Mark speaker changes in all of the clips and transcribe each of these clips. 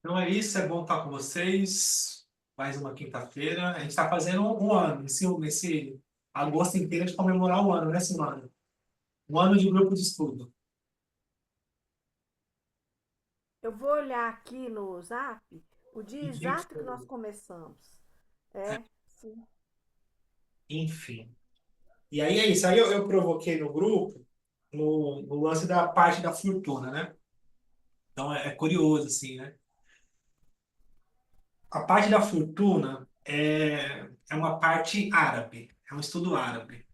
Speaker 1: Então é isso, é bom estar com vocês. Mais uma quinta-feira. A gente está fazendo um ano. Esse agosto inteiro de comemorar um ano, né, Simone? Um ano de grupo de estudo.
Speaker 2: Eu vou olhar aqui no Zap o dia
Speaker 1: Que dia que
Speaker 2: exato que nós
Speaker 1: foi?
Speaker 2: começamos.
Speaker 1: É,
Speaker 2: É, sim.
Speaker 1: enfim. E aí é isso. Aí eu provoquei no grupo no lance da parte da fortuna, né? Então é curioso, assim, né? A parte da fortuna é uma parte árabe, é um estudo árabe,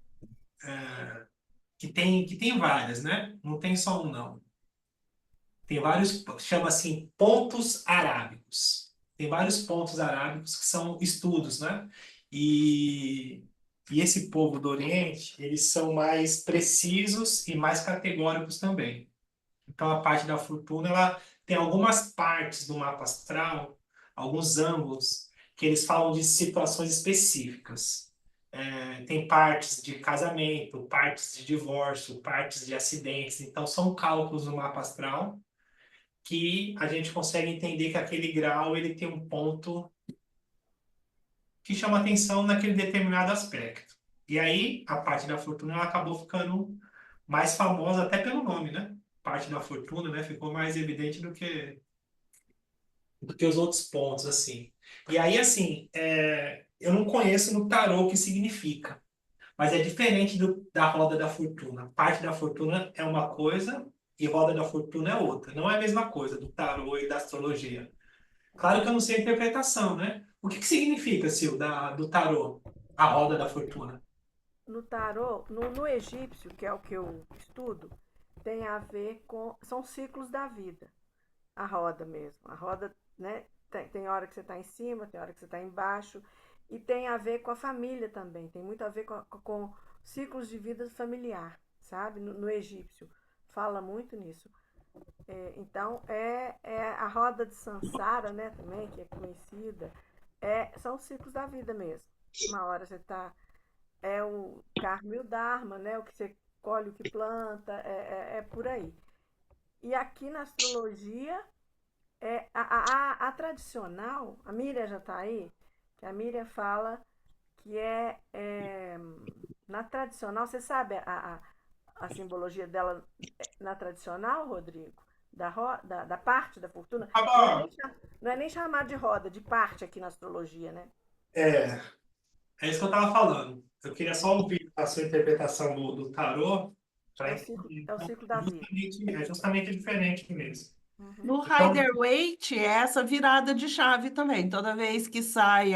Speaker 1: que tem várias, né? Não tem só um, não. Tem vários, chama assim, pontos arábicos. Tem vários pontos arábicos que são estudos, né? E, e esse povo do Oriente, eles são mais precisos e mais categóricos também. Então, a parte da fortuna, ela tem algumas partes do mapa astral, alguns ângulos, que eles falam de situações específicas. Tem partes de casamento, partes de divórcio, partes de acidentes. Então, são cálculos do mapa astral que a gente consegue entender que aquele grau ele tem um ponto que chama atenção naquele determinado aspecto. E aí, a parte da fortuna ela acabou ficando mais famosa até pelo nome, né? Parte da fortuna, né? Ficou mais evidente do que os outros pontos, assim. E aí, assim, eu não conheço no tarô o que significa, mas é diferente da roda da fortuna. Parte da fortuna é uma coisa e roda da fortuna é outra. Não é a mesma coisa do tarô e da astrologia. Claro que eu não sei a interpretação, né? O que significa, Sil, do tarô, a roda da fortuna?
Speaker 2: No tarô, no egípcio, que é o que eu estudo, tem a ver com. São ciclos da vida. A roda mesmo. A roda, né? Tem hora que você está em cima, tem hora que você está embaixo. E tem a ver com a família também. Tem muito a ver com ciclos de vida familiar, sabe? No egípcio. Fala muito nisso. Então, é a roda de Sansara, né, também, que é conhecida. São os ciclos da vida mesmo. Uma hora você está. É o karma e o dharma, né? O que você colhe, o que planta, é por aí. E aqui na astrologia, a tradicional, a Miriam já está aí, que a Miriam fala que na tradicional, você sabe a simbologia dela na tradicional, Rodrigo? Da parte da fortuna? Não é,
Speaker 1: Ah,
Speaker 2: nem, não é nem chamar de roda, de parte aqui na astrologia, né?
Speaker 1: é, é isso que eu estava falando. Eu queria só ouvir a sua interpretação do tarô
Speaker 2: É
Speaker 1: para
Speaker 2: o ciclo,
Speaker 1: entender.
Speaker 2: é o
Speaker 1: Então,
Speaker 2: ciclo da vida.
Speaker 1: é justamente diferente mesmo.
Speaker 2: Uhum.
Speaker 3: No
Speaker 1: Então,
Speaker 3: Rider-Waite é essa virada de chave também. Toda vez que sai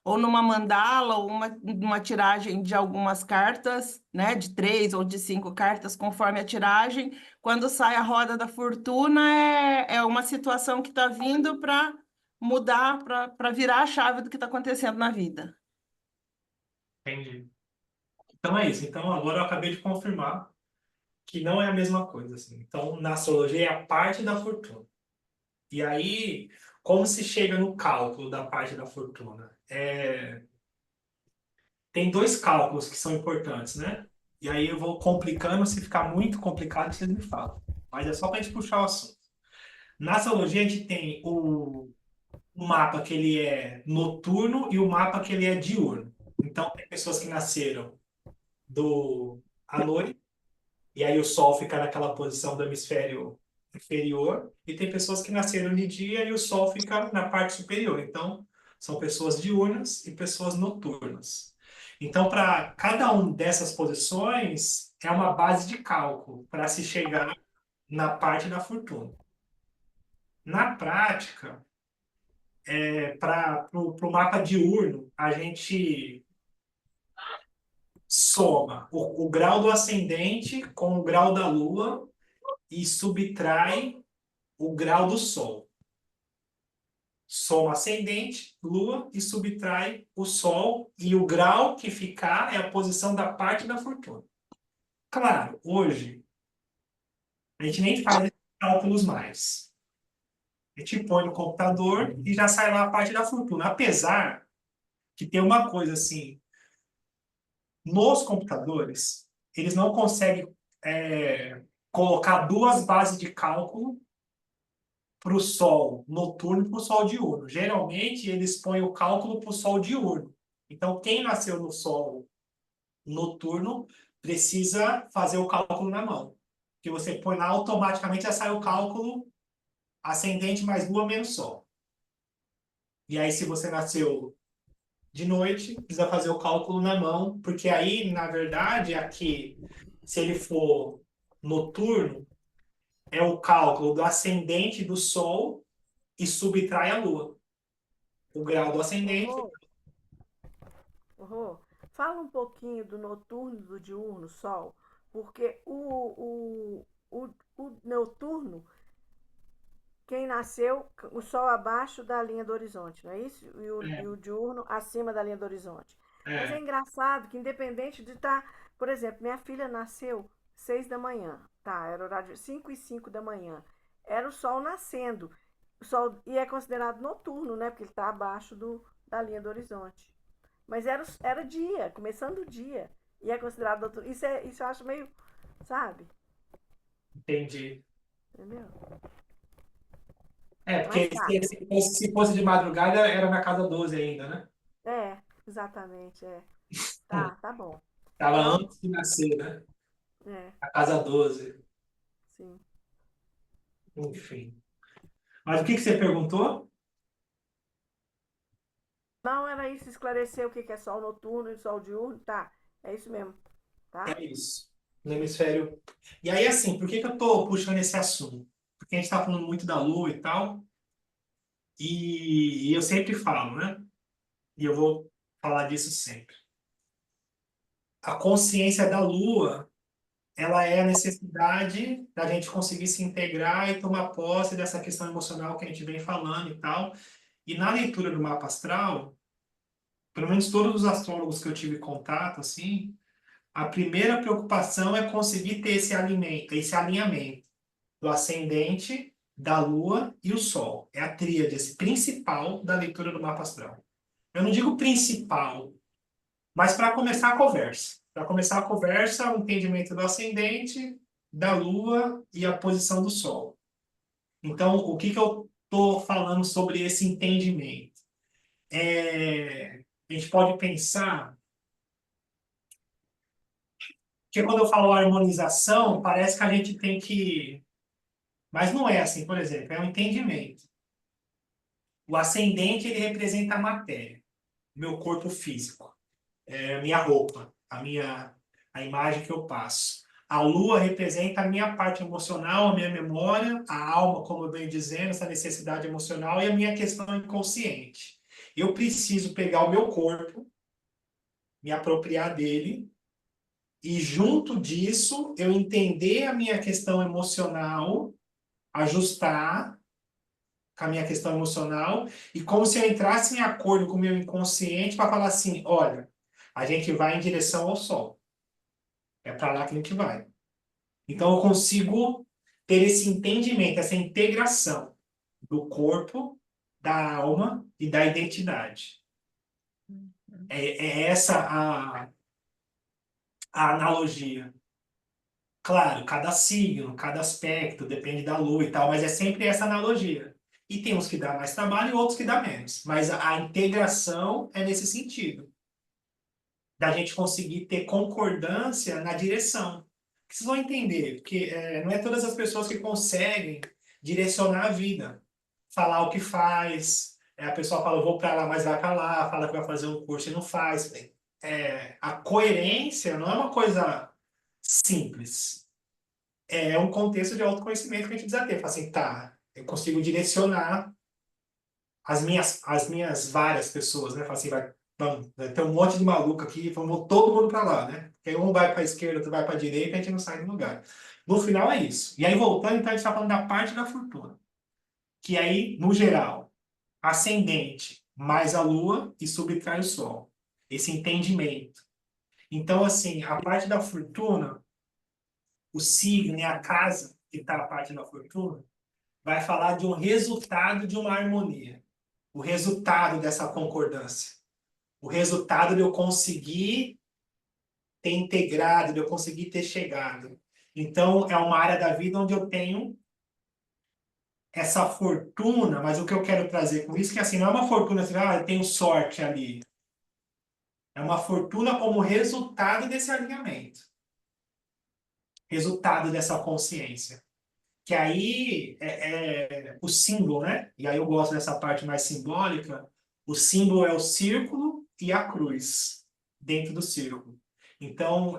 Speaker 3: ou numa mandala ou uma tiragem de algumas cartas, né, de 3 ou de 5 cartas, conforme a tiragem, quando sai a roda da fortuna é uma situação que está vindo para mudar, para virar a chave do que está acontecendo na vida.
Speaker 1: entendi. Então é isso. Então agora eu acabei de confirmar que não é a mesma coisa, assim. Então, na astrologia é a parte da fortuna. E aí, como se chega no cálculo da parte da fortuna? Tem dois cálculos que são importantes, né? E aí eu vou complicando, se ficar muito complicado, vocês me falam. Mas é só para a gente puxar o assunto. Na astrologia, a gente tem o mapa que ele é noturno e o mapa que ele é diurno. Então, tem pessoas que nasceram à noite, e aí o Sol fica naquela posição do hemisfério inferior, e tem pessoas que nasceram de dia e o Sol fica na parte superior. Então, são pessoas diurnas e pessoas noturnas. Então, para cada um dessas posições, é uma base de cálculo para se chegar na parte da fortuna. Na prática, para o mapa diurno, a gente soma o grau do ascendente com o grau da Lua e subtrai o grau do Sol. Soma ascendente, Lua e subtrai o Sol, e o grau que ficar é a posição da parte da fortuna. Claro, hoje a gente nem faz esses cálculos mais. A gente põe no computador e já sai lá a parte da fortuna. Apesar que tem uma coisa assim, nos computadores, eles não conseguem colocar duas bases de cálculo para o Sol noturno e para o Sol diurno. Geralmente, eles põem o cálculo para o Sol diurno. Então, quem nasceu no Sol noturno precisa fazer o cálculo na mão. Que você põe lá, automaticamente já sai o cálculo ascendente mais Lua menos Sol. E aí, se você nasceu de noite, precisa fazer o cálculo na mão, porque aí, na verdade, aqui, se ele for noturno, é o cálculo do ascendente do Sol e subtrai a Lua. O grau do ascendente.
Speaker 2: Rô, Rô, fala um pouquinho do noturno e do diurno, Sol, porque o noturno, quem nasceu, o Sol abaixo da linha do horizonte, não é isso? E o diurno acima da linha do horizonte. Mas é
Speaker 1: É,
Speaker 2: engraçado que, independente de estar. Por exemplo, minha filha nasceu 6 da manhã, tá? Era horário de 5 e 5 da manhã. Era o Sol nascendo. O Sol, e é considerado noturno, né? Porque ele está abaixo da linha do horizonte. Mas era dia, começando o dia. E é considerado noturno. Isso eu acho meio. Sabe?
Speaker 1: entendi.
Speaker 2: Entendeu?
Speaker 1: É,
Speaker 2: Mas
Speaker 1: porque
Speaker 2: tá.
Speaker 1: se fosse de madrugada, era na casa 12 ainda, né?
Speaker 2: É, exatamente, é. Tá bom.
Speaker 1: Estava
Speaker 2: Então,
Speaker 1: antes de nascer, né?
Speaker 2: é,
Speaker 1: A casa 12.
Speaker 2: sim.
Speaker 1: Enfim. Mas o que você perguntou?
Speaker 2: Não, era isso, esclarecer o que é sol noturno e sol diurno, tá? É isso mesmo, tá?
Speaker 1: É isso. No hemisfério. E aí, assim, por que eu tô puxando esse assunto? Porque a gente está falando muito da Lua e tal, e eu sempre falo, né? E eu vou falar disso sempre. A consciência da Lua, ela é a necessidade da gente conseguir se integrar e tomar posse dessa questão emocional que a gente vem falando e tal. E na leitura do mapa astral, pelo menos todos os astrólogos que eu tive contato, assim, a primeira preocupação é conseguir ter esse alinhamento do ascendente, da Lua e o Sol. É a tríade esse principal da leitura do mapa astral. Eu não digo principal, mas para começar a conversa. Para começar a conversa, o entendimento do ascendente, da Lua e a posição do Sol. Então, o que eu estou falando sobre esse entendimento? A gente pode pensar que quando eu falo harmonização, parece que a gente tem que. Mas não é assim, por exemplo, é um entendimento. O ascendente, ele representa a matéria, meu corpo físico, é a minha roupa, a imagem que eu passo. A lua representa a minha parte emocional, a minha memória, a alma, como eu venho dizendo, essa necessidade emocional e a minha questão inconsciente. Eu preciso pegar o meu corpo, me apropriar dele, e junto disso eu entender a minha questão emocional, ajustar com a minha questão emocional, e como se eu entrasse em acordo com o meu inconsciente para falar assim, olha, a gente vai em direção ao sol. É para lá que a gente vai. Então eu consigo ter esse entendimento, essa integração do corpo, da alma e da identidade. É essa a analogia. Claro, cada signo, cada aspecto, depende da lua e tal, mas é sempre essa analogia. E tem uns que dá mais trabalho e outros que dá menos. Mas a integração é nesse sentido, da gente conseguir ter concordância na direção. Vocês vão entender, porque não é todas as pessoas que conseguem direcionar a vida, falar o que faz. A pessoa fala, eu vou para lá, mas vai para lá, fala que vai fazer um curso e não faz. A coerência não é uma coisa simples. É um contexto de autoconhecimento que a gente precisa ter. Fala assim, tá, eu consigo direcionar as minhas várias pessoas, né? Fala assim, vamos, tem um monte de maluco aqui, vamos todo mundo para lá, né? Porque um vai para a esquerda, outro vai para a direita, a gente não sai do lugar. No final é isso. E aí, voltando, então, a gente está falando da parte da fortuna. Que aí, no geral, ascendente mais a lua e subtrai o sol. Esse entendimento. Então, assim, a parte da fortuna, o signo e a casa, que está a parte da fortuna, vai falar de um resultado de uma harmonia. O resultado dessa concordância. O resultado de eu conseguir ter integrado, de eu conseguir ter chegado. Então, é uma área da vida onde eu tenho essa fortuna, mas o que eu quero trazer com isso é que assim, não é uma fortuna assim, eu tenho sorte ali. É uma fortuna como resultado desse alinhamento, resultado dessa consciência. Que aí é o símbolo, né? E aí eu gosto dessa parte mais simbólica. O símbolo é o círculo e a cruz dentro do círculo. Então,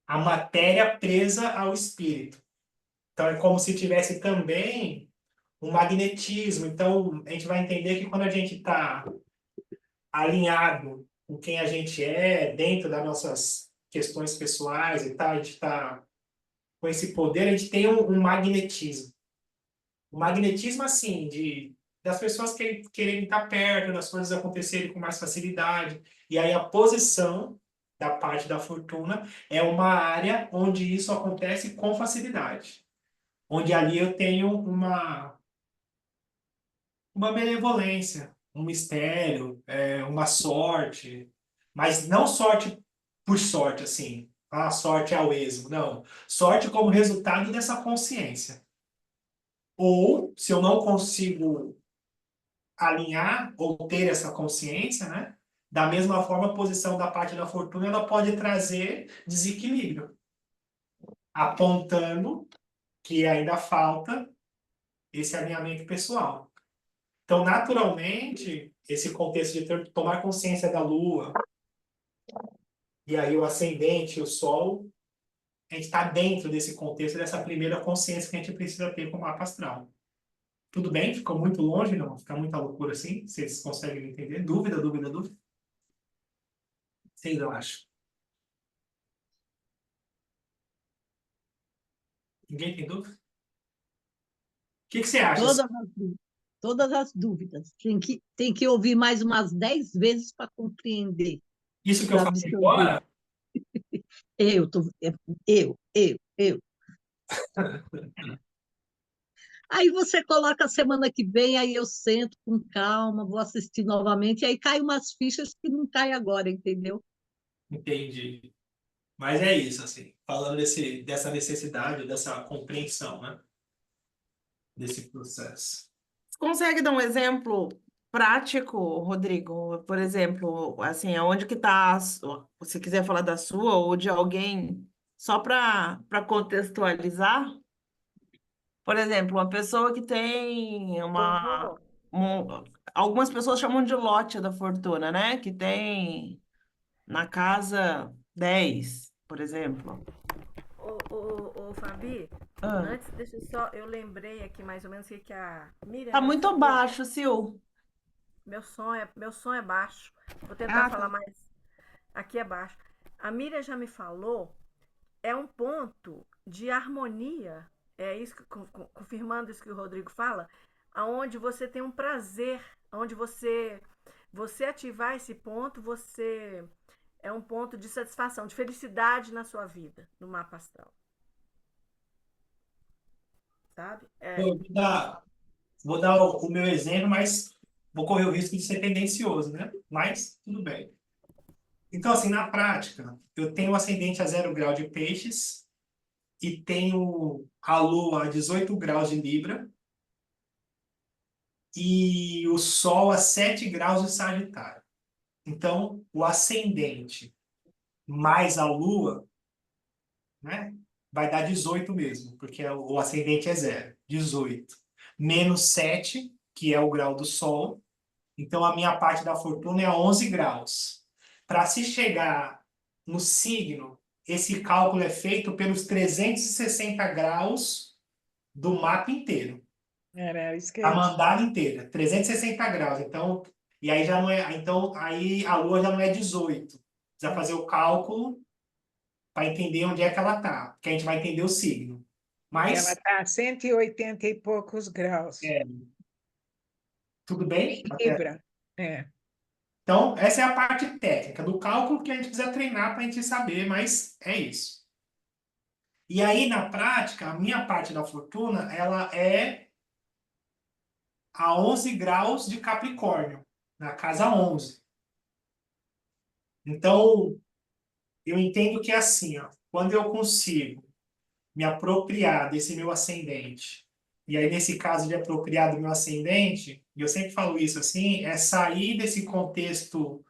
Speaker 1: a matéria presa ao espírito. Então, é como se tivesse também um magnetismo. Então, a gente vai entender que quando a gente está alinhado com quem a gente é, dentro das nossas questões pessoais e tal, a gente está com esse poder, a gente tem um magnetismo. O magnetismo, assim, das pessoas quererem estar perto, das coisas acontecerem com mais facilidade. E aí a posição da parte da fortuna é uma área onde isso acontece com facilidade. Onde ali eu tenho uma benevolência, um mistério, uma sorte. Mas não sorte por sorte, assim. A sorte ao esmo, não. Sorte como resultado dessa consciência. Ou, se eu não consigo alinhar ou ter essa consciência, né? Da mesma forma, a posição da parte da fortuna ela pode trazer desequilíbrio, apontando que ainda falta esse alinhamento pessoal. Então, naturalmente, esse contexto de tomar consciência da Lua, e aí o ascendente, o Sol, a gente está dentro desse contexto, dessa primeira consciência que a gente precisa ter com o mapa astral. Tudo bem? Ficou muito longe? Não? Fica muita loucura assim? Vocês conseguem me entender? Dúvida, dúvida, dúvida? Vocês acham? Ninguém tem dúvida? O que você acha?
Speaker 4: Todas as dúvidas. Tem que ouvir mais umas 10 vezes para compreender,
Speaker 1: Isso que eu
Speaker 4: para
Speaker 1: falei
Speaker 4: absorver.
Speaker 1: agora?
Speaker 4: Eu, tô, eu. Aí você coloca a semana que vem, aí eu sento com calma, vou assistir novamente, aí cai umas fichas que não cai agora, entendeu?
Speaker 1: Entendi. Mas é isso, assim, falando dessa necessidade, dessa compreensão, né? Desse processo.
Speaker 3: Você consegue dar um exemplo prático, Rodrigo? Por exemplo, assim, aonde que está, se quiser falar da sua ou de alguém, só para contextualizar? Por exemplo, uma pessoa que tem
Speaker 2: Vovô,
Speaker 3: algumas pessoas chamam de lote da fortuna, né? Que tem na casa 10, por exemplo.
Speaker 2: ô, Fabi,
Speaker 3: Ah,
Speaker 2: antes, deixa eu só, eu lembrei aqui mais ou menos o que que a Miriam
Speaker 3: tá
Speaker 2: me
Speaker 3: muito
Speaker 2: falou.
Speaker 3: baixo, Sil.
Speaker 2: Meu som é baixo. Vou tentar
Speaker 3: Ah,
Speaker 2: falar
Speaker 3: tá.
Speaker 2: mais. Aqui é baixo. A Miriam já me falou, é um ponto de harmonia. É isso, confirmando isso que o Rodrigo fala, aonde você tem um prazer, onde você ativar esse ponto, você é um ponto de satisfação, de felicidade na sua vida, no mapa astral, sabe?
Speaker 1: Eu vou dar o meu exemplo, mas vou correr o risco de ser tendencioso, né? Mas tudo bem. Então, assim, na prática, eu tenho o ascendente a 0 grau de peixes e tenho a lua a 18 graus de Libra e o sol a 7 graus de Sagitário. Então, o ascendente mais a lua, né, vai dar 18 mesmo, porque o ascendente é 0, 18. Menos 7, que é o grau do sol. Então, a minha parte da fortuna é a 11 graus. Para se chegar no signo, esse cálculo é feito pelos 360 graus do mapa inteiro.
Speaker 5: Era isso que eu
Speaker 1: A
Speaker 5: ia te
Speaker 1: mandala inteira, 360 graus. Então, e aí já não é, então aí a lua já não é 18. Precisa fazer o cálculo para entender onde é que ela está, porque a gente vai entender o signo.
Speaker 5: Ela
Speaker 1: Mas,
Speaker 5: está a 180 e poucos graus.
Speaker 1: é, tudo bem?
Speaker 5: Em Libra. É.
Speaker 1: Então, essa é a parte técnica do cálculo que a gente precisa treinar para a gente saber, mas é isso. E aí, na prática, a minha parte da fortuna, ela é a 11 graus de Capricórnio, na casa 11. Então, eu entendo que é assim, ó, quando eu consigo me apropriar desse meu ascendente e aí nesse caso de apropriar do meu ascendente, e eu sempre falo isso assim, é sair desse contexto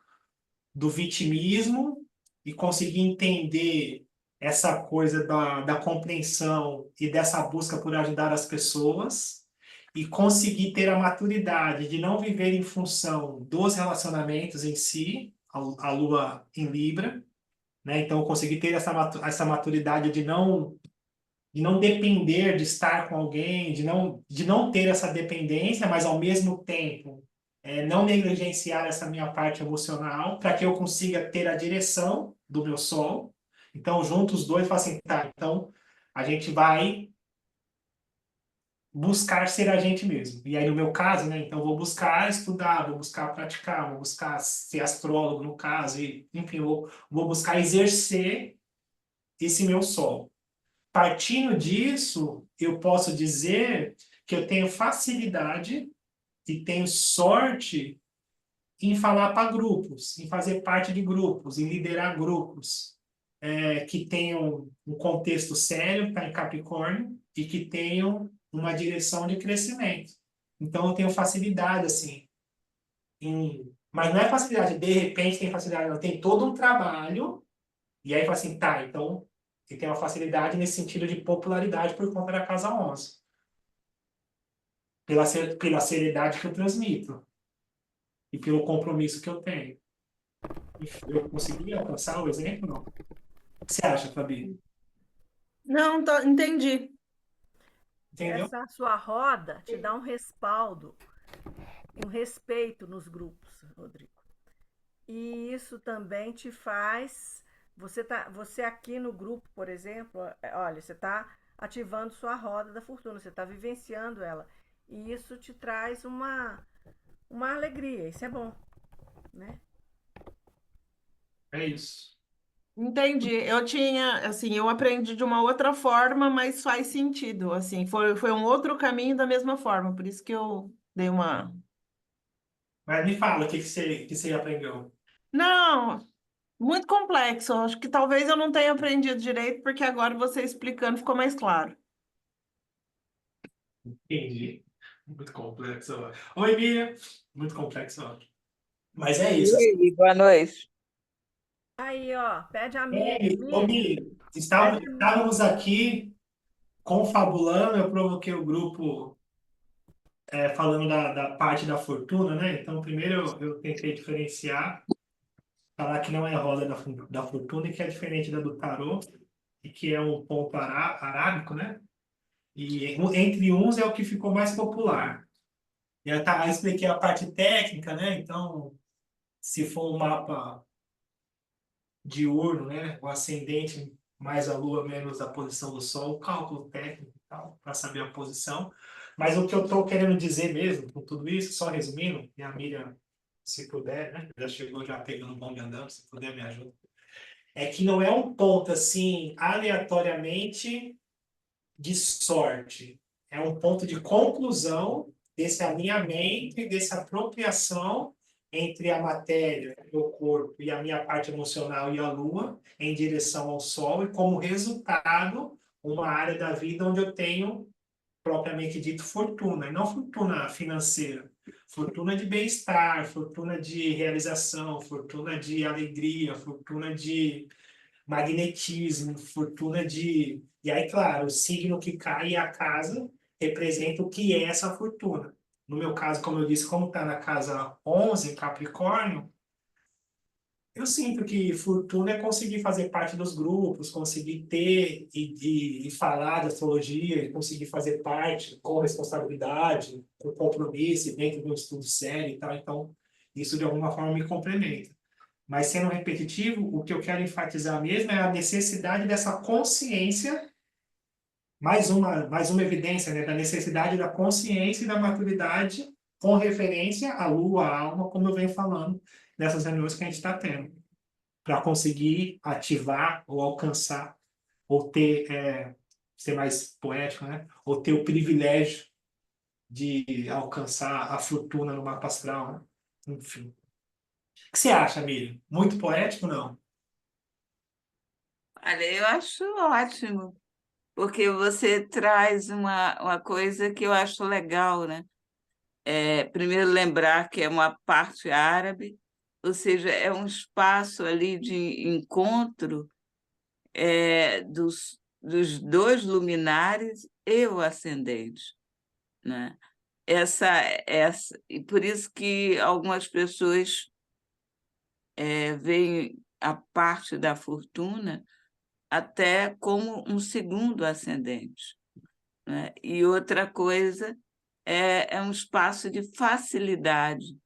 Speaker 1: do vitimismo e conseguir entender essa coisa da compreensão e dessa busca por ajudar as pessoas e conseguir ter a maturidade de não viver em função dos relacionamentos em si, a Lua em Libra, né? Então, eu consegui ter essa maturidade de não depender de estar com alguém, de não ter essa dependência, mas ao mesmo tempo não negligenciar essa minha parte emocional para que eu consiga ter a direção do meu sol. Então, juntos os dois, falam assim, tá, então a gente vai buscar ser a gente mesmo. E aí, no meu caso, né, então eu vou buscar estudar, vou buscar praticar, vou buscar ser astrólogo, no caso, e, enfim, vou buscar exercer esse meu sol. Partindo disso, eu posso dizer que eu tenho facilidade e tenho sorte em falar para grupos, em fazer parte de grupos, em liderar grupos que tenham um contexto sério, está em Capricórnio, e que tenham uma direção de crescimento. Então, eu tenho facilidade, assim, mas não é facilidade, de repente tem facilidade, não. Tem todo um trabalho, e aí fala assim, tá, então, ele tem uma facilidade nesse sentido de popularidade por conta da Casa 11. Pela seriedade que eu transmito e pelo compromisso que eu tenho. Eu consegui alcançar o exemplo, não? O que você acha, Fabi?
Speaker 3: Não, entendi.
Speaker 1: Entendeu?
Speaker 2: Essa sua roda te dá um respaldo, um respeito nos grupos, Rodrigo. E isso também te faz. Você aqui no grupo, por exemplo, olha, você está ativando sua roda da fortuna, você está vivenciando ela. E isso te traz uma alegria, isso é bom, né?
Speaker 1: É isso.
Speaker 3: Entendi. Eu tinha, assim, eu aprendi de uma outra forma, mas faz sentido, assim, foi um outro caminho da mesma forma, por isso que eu dei uma...
Speaker 1: Mas me fala, o que você aprendeu?
Speaker 3: Não, muito complexo, acho que talvez eu não tenha aprendido direito, porque agora você explicando ficou mais claro.
Speaker 1: Entendi. Muito complexo. Oi, Miriam. Muito complexo. Mas é
Speaker 6: E
Speaker 1: isso.
Speaker 6: aí, boa noite.
Speaker 2: Aí, ó, pede a Miriam.
Speaker 1: Ô,
Speaker 2: Miriam,
Speaker 1: Miriam,
Speaker 2: pede a Miriam.
Speaker 1: estávamos aqui confabulando, eu provoquei o grupo falando da parte da fortuna, né? Então, primeiro eu tentei diferenciar, falar que não é a roda da fortuna e que é diferente da do tarô, e que é um ponto arábico, né? E entre uns é o que ficou mais popular. E aí expliquei a parte técnica, né? Então, se for um mapa diurno, né? O ascendente mais a lua menos a posição do sol, cálculo técnico e tal, para saber a posição. Mas o que eu estou querendo dizer mesmo, com tudo isso, só resumindo, e a Miriam, se puder, né? Já chegou já pegando o bonde andando, se puder me ajuda. É que não é um ponto assim, aleatoriamente de sorte. É um ponto de conclusão desse alinhamento e dessa apropriação entre a matéria, o corpo e a minha parte emocional e a lua em direção ao sol e como resultado uma área da vida onde eu tenho propriamente dito fortuna, e não fortuna financeira, fortuna de bem-estar, fortuna de realização, fortuna de alegria, fortuna de magnetismo, fortuna de. E aí, claro, o signo que cai e a casa representa o que é essa fortuna. No meu caso, como eu disse, como está na casa 11, Capricórnio, eu sinto que fortuna é conseguir fazer parte dos grupos, conseguir ter e falar de astrologia, e conseguir fazer parte com responsabilidade, com compromisso, dentro de um estudo sério e tal. Então, isso de alguma forma me complementa. Mas sendo repetitivo, o que eu quero enfatizar mesmo é a necessidade dessa consciência, mais uma evidência, né, da necessidade da consciência e da maturidade com referência à lua, à alma, como eu venho falando nessas reuniões que a gente está tendo, para conseguir ativar ou alcançar, ou ter, ser mais poético, né, ou ter o privilégio de alcançar a fortuna no mapa astral, né? Enfim. O que você acha, Miriam? Muito poético, não?
Speaker 6: Olha, eu acho ótimo. porque você traz uma coisa que eu acho legal, né? Primeiro, lembrar que é uma parte árabe, ou seja, é um espaço ali de encontro dos dois luminares e o ascendente, né? E por isso que algumas pessoas veem a parte da fortuna até como um segundo ascendente, né? E outra coisa é um espaço de facilidade.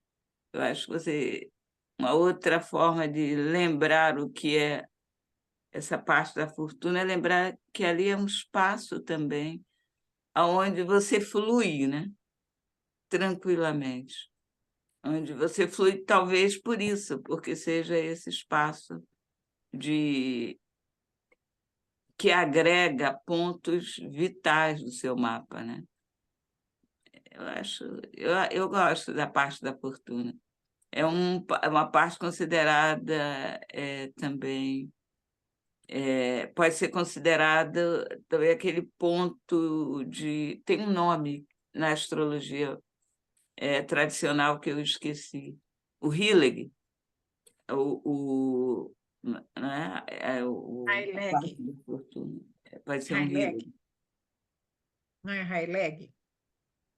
Speaker 6: Eu acho que uma outra forma de lembrar o que é essa parte da fortuna é lembrar que ali é um espaço também onde você flui, né? Tranquilamente. Onde você flui, talvez por isso, porque seja esse espaço de que agrega pontos vitais do seu mapa, né? Eu gosto da parte da fortuna. É uma parte considerada também, pode ser considerada também aquele ponto de. Tem um nome na astrologia tradicional que eu esqueci, o Hillig, o, né? A parte
Speaker 5: High-leg.
Speaker 6: da fortuna. Pode ser um
Speaker 5: High-leg.
Speaker 6: Hillig.
Speaker 5: Não é high-leg?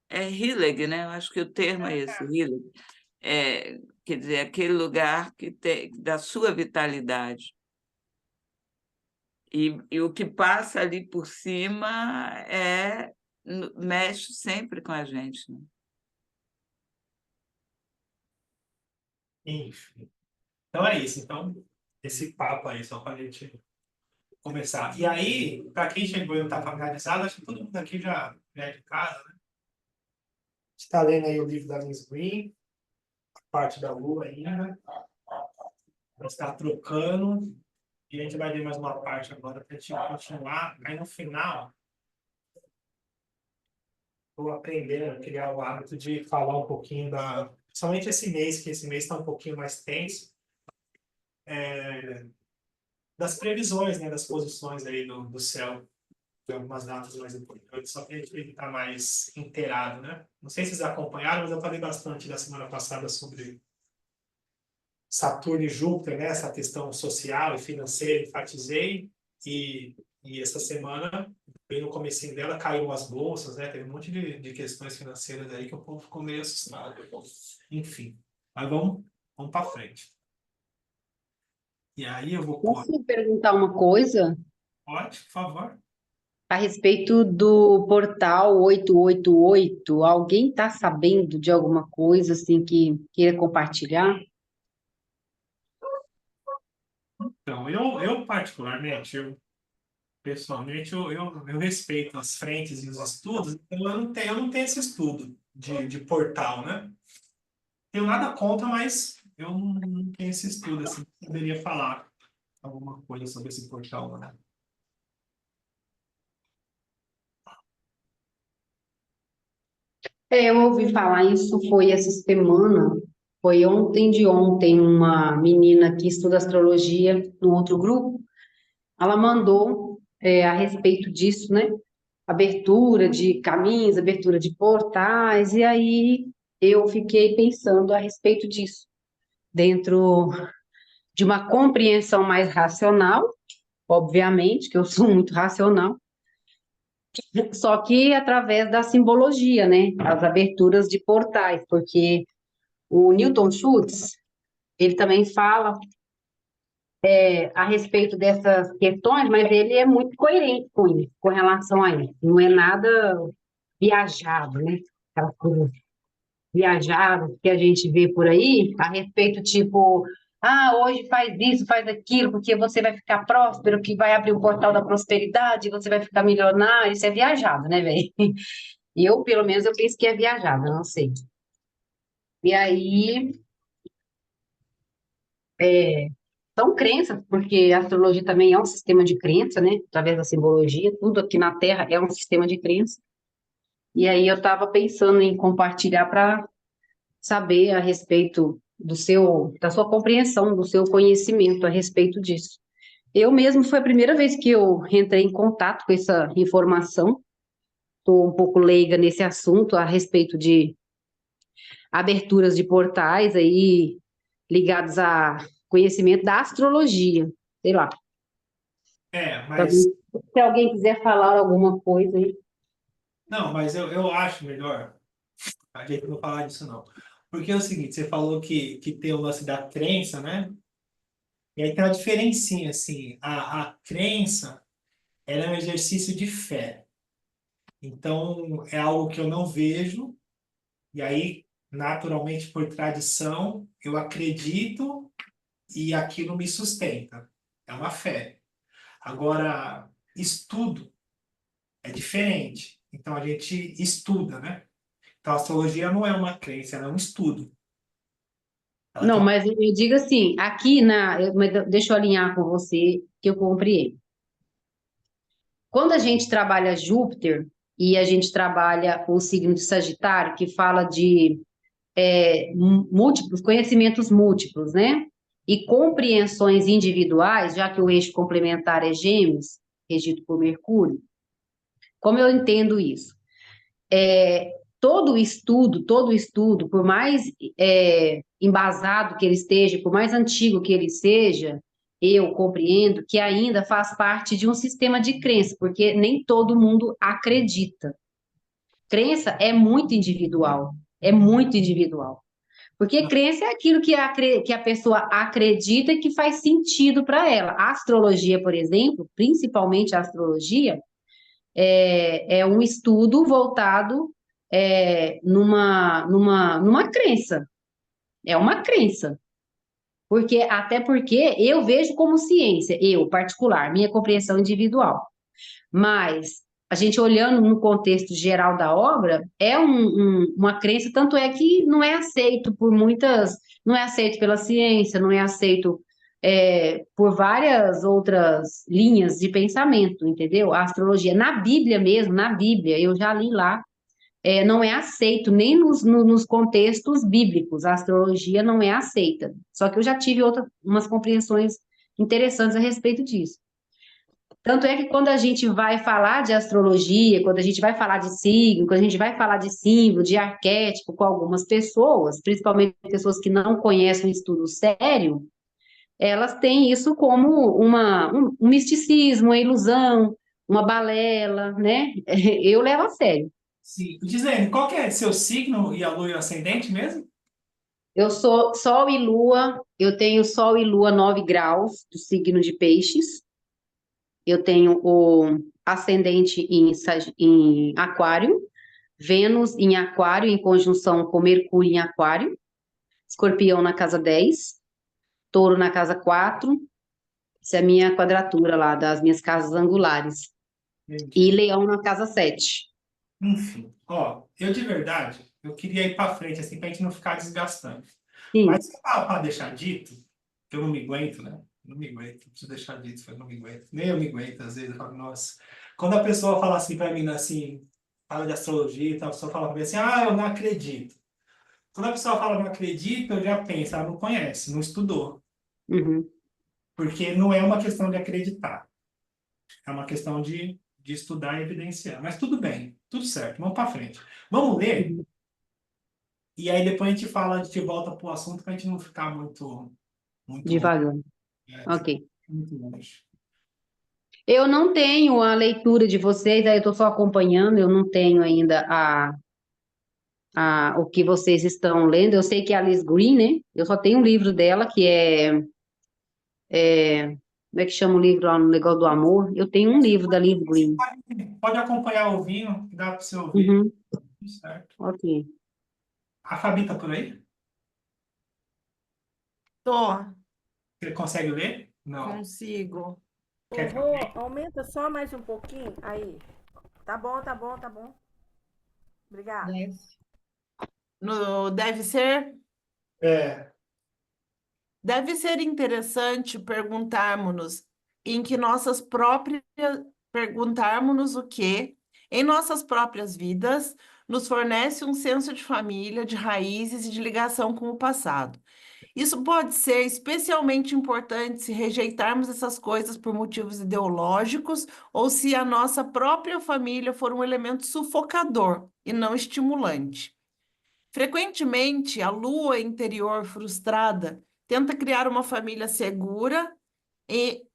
Speaker 6: É Hillig, né? Eu acho que o termo é esse, Hillig. Quer dizer, aquele lugar que tem da sua vitalidade. E o que passa ali por cima mexe sempre com a gente, né?
Speaker 1: Enfim. Então é isso. Então, esse papo aí, só para a gente começar. E aí, para quem chegou e não está familiarizado, acho que todo mundo aqui já é de casa, né? Está lendo aí o livro da Liz Green, parte da Lua ainda. Vai estar trocando. E a gente vai ler mais uma parte agora para a gente continuar. Aí no final, vou aprender a criar o hábito de falar um pouquinho principalmente esse mês, que esse mês está um pouquinho mais tenso, das previsões, né, das posições aí do céu, de algumas datas mais importantes, só para a gente estar mais inteirado, né? Não sei se vocês acompanharam, mas eu falei bastante da semana passada sobre Saturno e Júpiter, né? Essa questão social e financeira, enfatizei, e essa semana, bem no comecinho dela, caiu as bolsas, né? Teve um monte de questões financeiras aí que o povo ficou meio assustado. Enfim, mas vamos para frente. E aí eu vou pôr.
Speaker 7: Posso perguntar uma coisa
Speaker 1: Pode, por favor.
Speaker 7: a respeito do portal 888? Alguém está sabendo de alguma coisa assim que queira compartilhar?
Speaker 1: Então, eu particularmente, pessoalmente, eu respeito as frentes e os estudos, então eu não tenho esse estudo de portal, né? Tenho nada contra, mas eu não tenho esse estudo, assim, poderia falar alguma coisa sobre esse portal, né?
Speaker 7: Eu ouvi falar isso foi essa semana, foi ontem de ontem, uma menina que estuda astrologia no outro grupo, ela mandou a respeito disso, né? Abertura de caminhos, abertura de portais, e aí eu fiquei pensando a respeito disso, dentro de uma compreensão mais racional, obviamente, que eu sou muito racional, só que através da simbologia, né? As aberturas de portais, porque o Newton Schultz, ele também fala a respeito dessas questões, mas ele é muito coerente com isso, com relação a isso. Não é nada viajado, né? Aquelas coisas viajadas que a gente vê por aí, a respeito tipo, hoje faz isso, faz aquilo, porque você vai ficar próspero, que vai abrir o portal da prosperidade, você vai ficar milionário, isso é viajado, né, velho? Eu, pelo menos, eu penso que é viajado, eu não sei. E aí, são crenças, porque a astrologia também é um sistema de crença, né? Através da simbologia, tudo aqui na Terra é um sistema de crença. E aí eu estava pensando em compartilhar para saber a respeito da sua compreensão, do seu conhecimento a respeito disso. Eu mesmo foi a primeira vez que eu entrei em contato com essa informação. Estou um pouco leiga nesse assunto a respeito de aberturas de portais aí ligados a conhecimento da astrologia. Sei lá.
Speaker 1: Mas
Speaker 7: Se alguém quiser falar alguma coisa aí.
Speaker 1: não, mas eu acho melhor a gente não falar disso, não. Porque é o seguinte, você falou que tem o lance da crença, né? E aí tem uma diferencinha, assim, a crença, ela é um exercício de fé. Então, é algo que eu não vejo, e aí, naturalmente, por tradição, eu acredito e aquilo me sustenta. É uma fé. Agora, estudo é diferente. Então, a gente estuda, né? Então, a astrologia não é uma crença, ela é um estudo. Ela
Speaker 7: Não,
Speaker 1: tem...
Speaker 7: mas eu digo assim, aqui mas deixa eu alinhar com você que eu compreendo. Quando a gente trabalha Júpiter e a gente trabalha o signo de Sagitário, que fala de múltiplos, conhecimentos múltiplos, né? E compreensões individuais, já que o eixo complementar é Gêmeos, regido por Mercúrio. Como eu entendo isso? Todo estudo, por mais embasado que ele esteja, por mais antigo que ele seja, eu compreendo que ainda faz parte de um sistema de crença, porque nem todo mundo acredita. Crença é muito individual, é muito individual. Porque crença é aquilo que a pessoa acredita e que faz sentido para ela. A astrologia, por exemplo, principalmente a astrologia, é um estudo voltado numa crença. É uma crença. Até porque eu vejo como ciência, eu, particular, minha compreensão individual. Mas a gente olhando no contexto geral da obra, é uma crença, tanto é que não é aceito por muitas, não é aceito pela ciência, não é aceito por várias outras linhas de pensamento, entendeu? A astrologia, na Bíblia mesmo, na Bíblia, eu já li lá, não é aceito nem nos contextos bíblicos, a astrologia não é aceita. Só que eu já tive umas compreensões interessantes a respeito disso. Tanto é que quando a gente vai falar de astrologia, quando a gente vai falar de signo, quando a gente vai falar de símbolo, de arquétipo com algumas pessoas, principalmente pessoas que não conhecem o estudo sério, elas têm isso como um misticismo, uma ilusão, uma balela, né? Eu levo a sério.
Speaker 1: Sim. Dizendo, qual que é seu signo e a lua e o ascendente mesmo?
Speaker 7: Eu sou Sol e Lua, eu tenho Sol e Lua 9 graus do signo de Peixes. Eu tenho o ascendente em Aquário, Vênus em Aquário, em conjunção com Mercúrio em Aquário, Escorpião na casa 10, Touro na casa 4, essa é a minha quadratura lá, das minhas casas angulares, e
Speaker 1: Entendi.
Speaker 7: Leão na casa 7.
Speaker 1: Enfim, ó, eu de verdade, eu queria ir para frente, assim, pra gente não ficar desgastando.
Speaker 7: Sim,
Speaker 1: Mas para deixar dito, que eu não me aguento, né? Não me aguento, preciso deixar dito, eu não me aguento. Nem eu me aguento, às vezes, eu falo, nossa. Quando a pessoa fala assim para mim, assim, fala de astrologia e tal, a pessoa fala para mim assim, eu não acredito. Quando a pessoa fala não acredito, eu já penso, ela não conhece, não estudou.
Speaker 7: uhum,
Speaker 1: Porque não é uma questão de acreditar, é uma questão de estudar e evidenciar. Mas tudo bem, tudo certo, vamos para frente. Vamos ler,
Speaker 7: uhum.
Speaker 1: e aí depois a gente fala, a gente volta para o assunto para a gente não ficar muito longe.
Speaker 7: Devagar,
Speaker 1: Né?
Speaker 7: ok.
Speaker 1: Muito longe.
Speaker 7: Eu não tenho a leitura de vocês, aí eu estou só acompanhando, eu não tenho ainda o que vocês estão lendo. Eu sei que é a Alice Green, né? Eu só tenho um livro dela, que como é que chama o livro lá no negócio do amor? Eu tenho um livro da Alice Green.
Speaker 1: Pode acompanhar ouvindo, que dá para você ouvir.
Speaker 7: Uhum,
Speaker 1: Tudo certo.
Speaker 7: ok.
Speaker 1: A Fabi tá por aí?
Speaker 3: Tô,
Speaker 1: Você consegue ler? Não.
Speaker 3: consigo.
Speaker 1: Quer que eu
Speaker 2: Rô,
Speaker 1: leia?
Speaker 2: aumenta só mais um pouquinho. Aí. Tá bom, tá bom, tá bom. Obrigada.
Speaker 5: Yes.
Speaker 3: Deve ser?
Speaker 1: É,
Speaker 3: Deve ser interessante perguntarmos-nos em que nossas próprias perguntarmos-nos o que em nossas próprias vidas nos fornece um senso de família, de raízes e de ligação com o passado. Isso pode ser especialmente importante se rejeitarmos essas coisas por motivos ideológicos ou se a nossa própria família for um elemento sufocador e não estimulante. Frequentemente, a lua interior frustrada tenta criar uma família segura e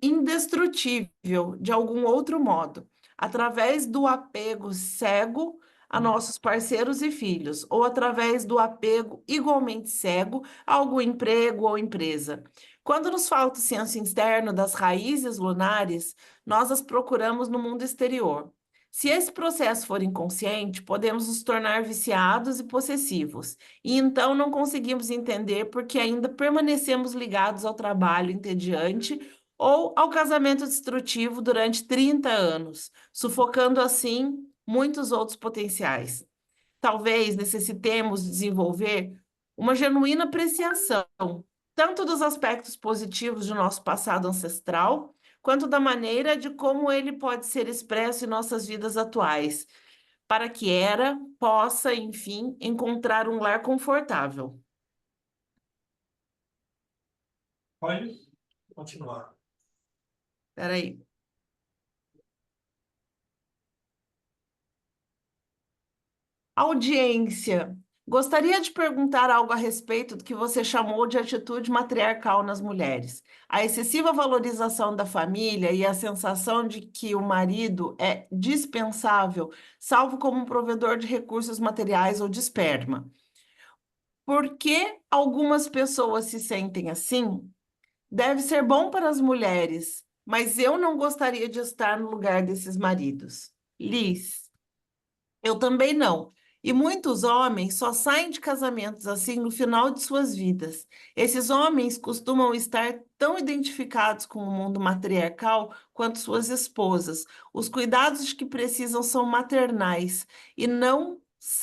Speaker 3: indestrutível de algum outro modo, através do apego cego a nossos parceiros e filhos, ou através do apego igualmente cego a algum emprego ou empresa. Quando nos falta o senso externo das raízes lunares, nós as procuramos no mundo exterior. Se esse processo for inconsciente, podemos nos tornar viciados e possessivos, e então não conseguimos entender porque ainda permanecemos ligados ao trabalho entediante ou ao casamento destrutivo durante 30 anos, sufocando assim muitos outros potenciais. Talvez necessitemos desenvolver uma genuína apreciação, tanto dos aspectos positivos do nosso passado ancestral, quanto da maneira de como ele pode ser expresso em nossas vidas atuais, para que Hera possa, enfim, encontrar um lar confortável.
Speaker 1: Pode continuar.
Speaker 3: Espera aí. Audiência. Gostaria de perguntar algo a respeito do que você chamou de atitude matriarcal nas mulheres. A excessiva valorização da família e a sensação de que o marido é dispensável, salvo como um provedor de recursos materiais ou de esperma. Por que algumas pessoas se sentem assim? Deve ser bom para as mulheres, mas eu não gostaria de estar no lugar desses maridos. Liz. Eu também não. E muitos homens só saem de casamentos assim no final de suas vidas. Esses homens costumam estar tão identificados com o mundo matriarcal quanto suas esposas. Os cuidados que precisam são maternais e não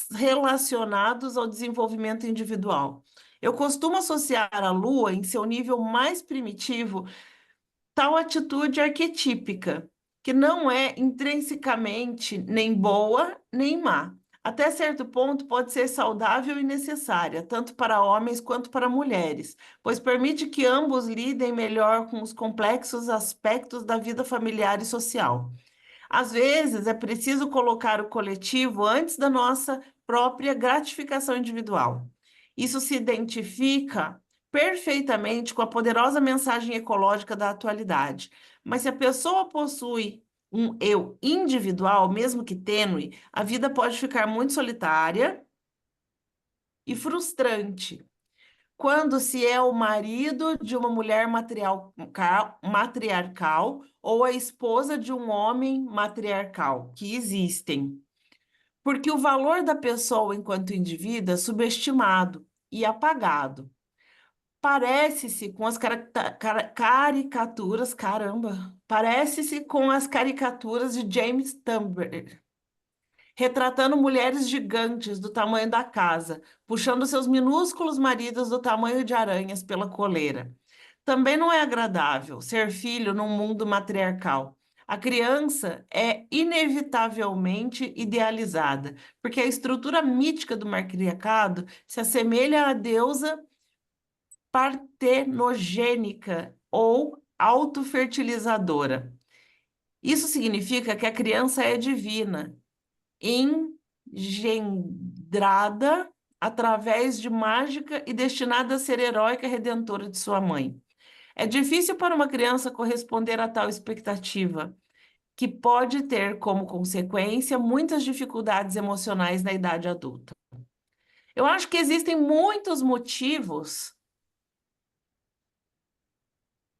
Speaker 3: relacionados ao desenvolvimento individual. Eu costumo associar a lua, em seu nível mais primitivo, tal atitude arquetípica, que não é intrinsecamente nem boa nem má. Até certo ponto pode ser saudável e necessária, tanto para homens quanto para mulheres, pois permite que ambos lidem melhor com os complexos aspectos da vida familiar e social. Às vezes é preciso colocar o coletivo antes da nossa própria gratificação individual. Isso se identifica perfeitamente com a poderosa mensagem ecológica da atualidade. Mas se a pessoa possui um eu individual, mesmo que tênue, a vida pode ficar muito solitária e frustrante. Quando se é o marido de uma mulher matriarcal ou a esposa de um homem matriarcal, que existem. Porque o valor da pessoa enquanto indivíduo é subestimado e apagado. Parece-se com as caricaturas, caramba, parece-se com as caricaturas de James Thurber, retratando mulheres gigantes do tamanho da casa, puxando seus minúsculos maridos do tamanho de aranhas pela coleira. Também não é agradável ser filho num mundo matriarcal. A criança é inevitavelmente idealizada, porque a estrutura mítica do matriarcado se assemelha à deusa partenogênica ou autofertilizadora. Isso significa que a criança é divina, engendrada através de mágica e destinada a ser heróica redentora de sua mãe. É difícil para uma criança corresponder a tal expectativa, que pode ter como consequência muitas dificuldades emocionais na idade adulta. Eu acho que existem muitos motivos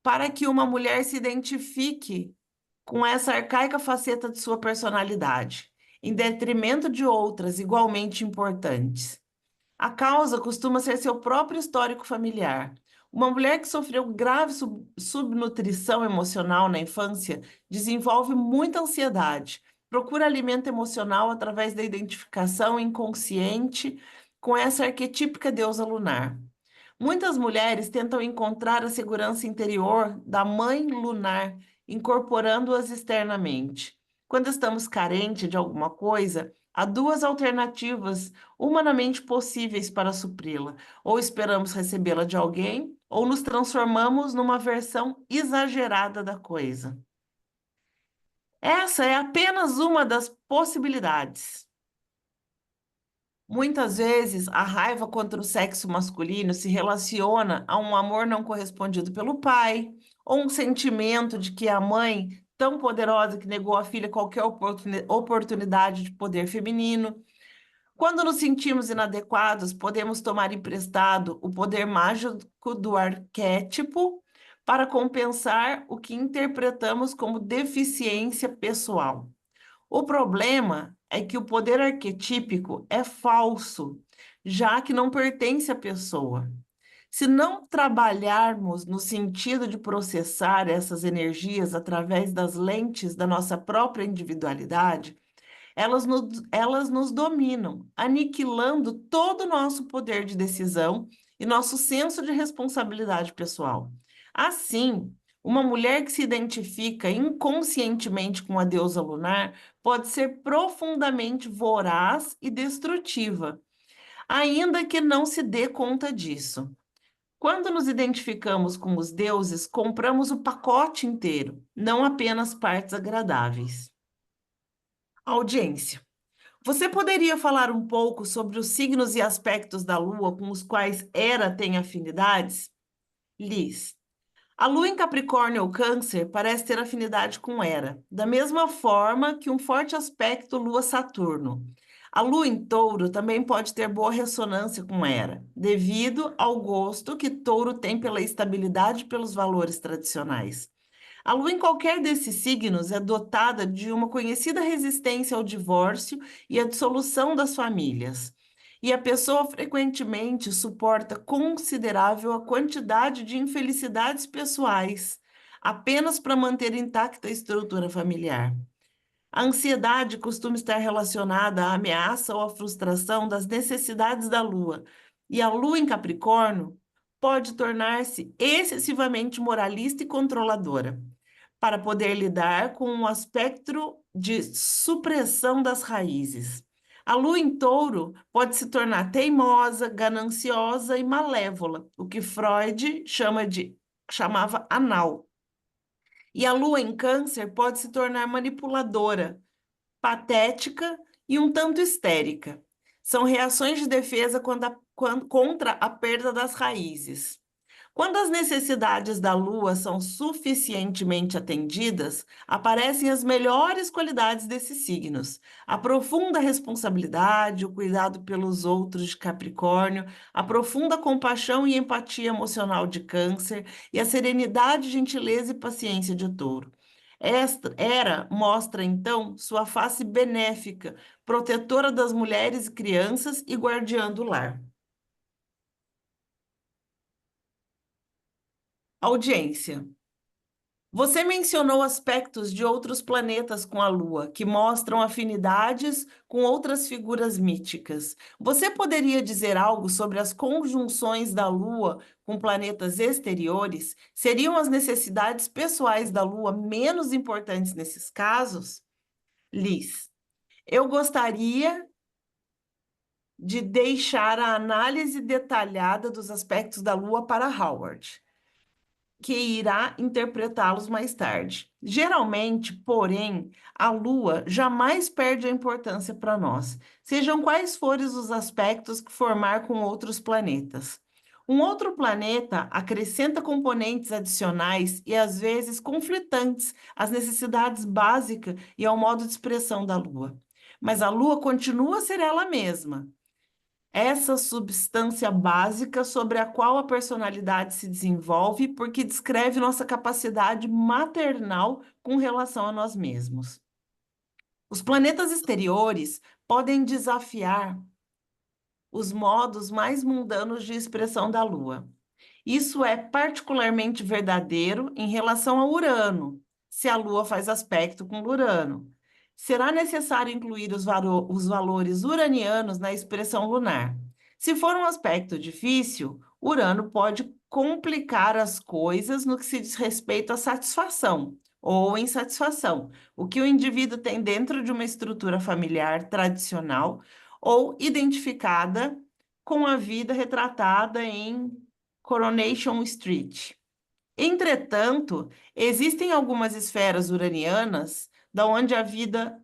Speaker 3: para que uma mulher se identifique com essa arcaica faceta de sua personalidade, em detrimento de outras igualmente importantes. A causa costuma ser seu próprio histórico familiar. Uma mulher que sofreu grave subnutrição emocional na infância desenvolve muita ansiedade, procura alimento emocional através da identificação inconsciente com essa arquetípica deusa lunar. Muitas mulheres tentam encontrar a segurança interior da mãe lunar, incorporando-as externamente. Quando estamos carentes de alguma coisa, Há duas alternativas humanamente possíveis para supri-la. Ou esperamos recebê-la de alguém, ou nos transformamos numa versão exagerada da coisa. Essa é apenas uma das possibilidades. Muitas vezes, a raiva contra o sexo masculino se relaciona a um amor não correspondido pelo pai, ou um sentimento de que a mãe, tão poderosa que negou à filha qualquer oportunidade de poder feminino. Quando nos sentimos inadequados, podemos tomar emprestado o poder mágico do arquétipo para compensar o que interpretamos como deficiência pessoal. O problema é que o poder arquetípico é falso, já que não pertence à pessoa. Se não trabalharmos no sentido de processar essas energias através das lentes da nossa própria individualidade, elas nos dominam, aniquilando todo o nosso poder de decisão e nosso senso de responsabilidade pessoal. Assim, uma mulher que se identifica inconscientemente com a deusa lunar pode ser profundamente voraz e destrutiva, ainda que não se dê conta disso. Quando nos identificamos com os deuses, compramos o pacote inteiro, não apenas partes agradáveis. Audiência. Você poderia falar um pouco sobre os signos e aspectos da Lua com os quais Hera tem afinidades? Liz. A Lua em Capricórnio ou Câncer parece ter afinidade com Hera, da mesma forma que um forte aspecto Lua-Saturno. A Lua em Touro também pode ter boa ressonância com Hera, devido ao gosto que Touro tem pela estabilidade e pelos valores tradicionais. A Lua em qualquer desses signos é dotada de uma conhecida resistência ao divórcio e à dissolução das famílias. E a pessoa frequentemente suporta considerável a quantidade de infelicidades pessoais, apenas para manter intacta a estrutura familiar. A ansiedade costuma estar relacionada à ameaça ou à frustração das necessidades da Lua. E a Lua em Capricórnio pode tornar-se excessivamente moralista e controladora, para poder lidar com um aspecto de supressão das raízes. A Lua em Touro pode se tornar teimosa, gananciosa e malévola, o que Freud chamava anal. E a Lua em Câncer pode se tornar manipuladora, patética e um tanto histérica. São reações de defesa contra a perda das raízes. Quando as necessidades da Lua são suficientemente atendidas, aparecem as melhores qualidades desses signos: a profunda responsabilidade, o cuidado pelos outros de Capricórnio, a profunda compaixão e empatia emocional de Câncer e a serenidade, gentileza e paciência de Touro. Esta Hera mostra, então, sua face benéfica, protetora das mulheres e crianças e guardiã do lar. Audiência. Você mencionou aspectos de outros planetas com a Lua, que mostram afinidades com outras figuras míticas. Você poderia dizer algo sobre as conjunções da Lua com planetas exteriores? Seriam as necessidades pessoais da Lua menos importantes nesses casos? Liz, eu gostaria de deixar a análise detalhada dos aspectos da Lua para Howard, que irá interpretá-los mais tarde. Geralmente, porém, a Lua jamais perde a importância para nós, sejam quais forem os aspectos que formar com outros planetas. Um outro planeta acrescenta componentes adicionais e, às vezes, conflitantes às necessidades básicas e ao modo de expressão da Lua. Mas a Lua continua a ser ela mesma, essa substância básica sobre a qual a personalidade se desenvolve, porque descreve nossa capacidade maternal com relação a nós mesmos. Os planetas exteriores podem desafiar os modos mais mundanos de expressão da Lua. Isso é particularmente verdadeiro em relação a Urano, se a Lua faz aspecto com Urano. Será necessário incluir os valores uranianos na expressão lunar. Se for um aspecto difícil, Urano pode complicar as coisas no que se diz respeito à satisfação, ou insatisfação, o que o indivíduo tem dentro de uma estrutura familiar tradicional ou identificada com a vida retratada em Coronation Street. Entretanto, existem algumas esferas uranianas da onde a vida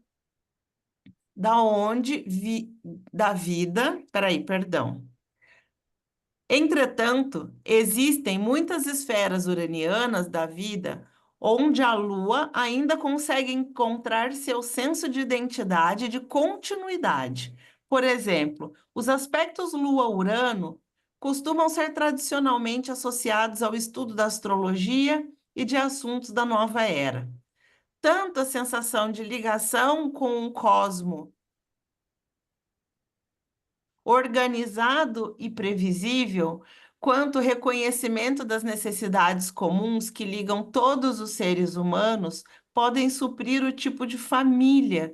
Speaker 3: da vida, peraí, perdão. Entretanto, existem muitas esferas uranianas da vida onde a Lua ainda consegue encontrar seu senso de identidade e de continuidade. Por exemplo, os aspectos Lua-Urano costumam ser tradicionalmente associados ao estudo da astrologia e de assuntos da nova era. Tanto a sensação de ligação com o cosmo organizado e previsível, quanto o reconhecimento das necessidades comuns que ligam todos os seres humanos podem suprir o tipo de família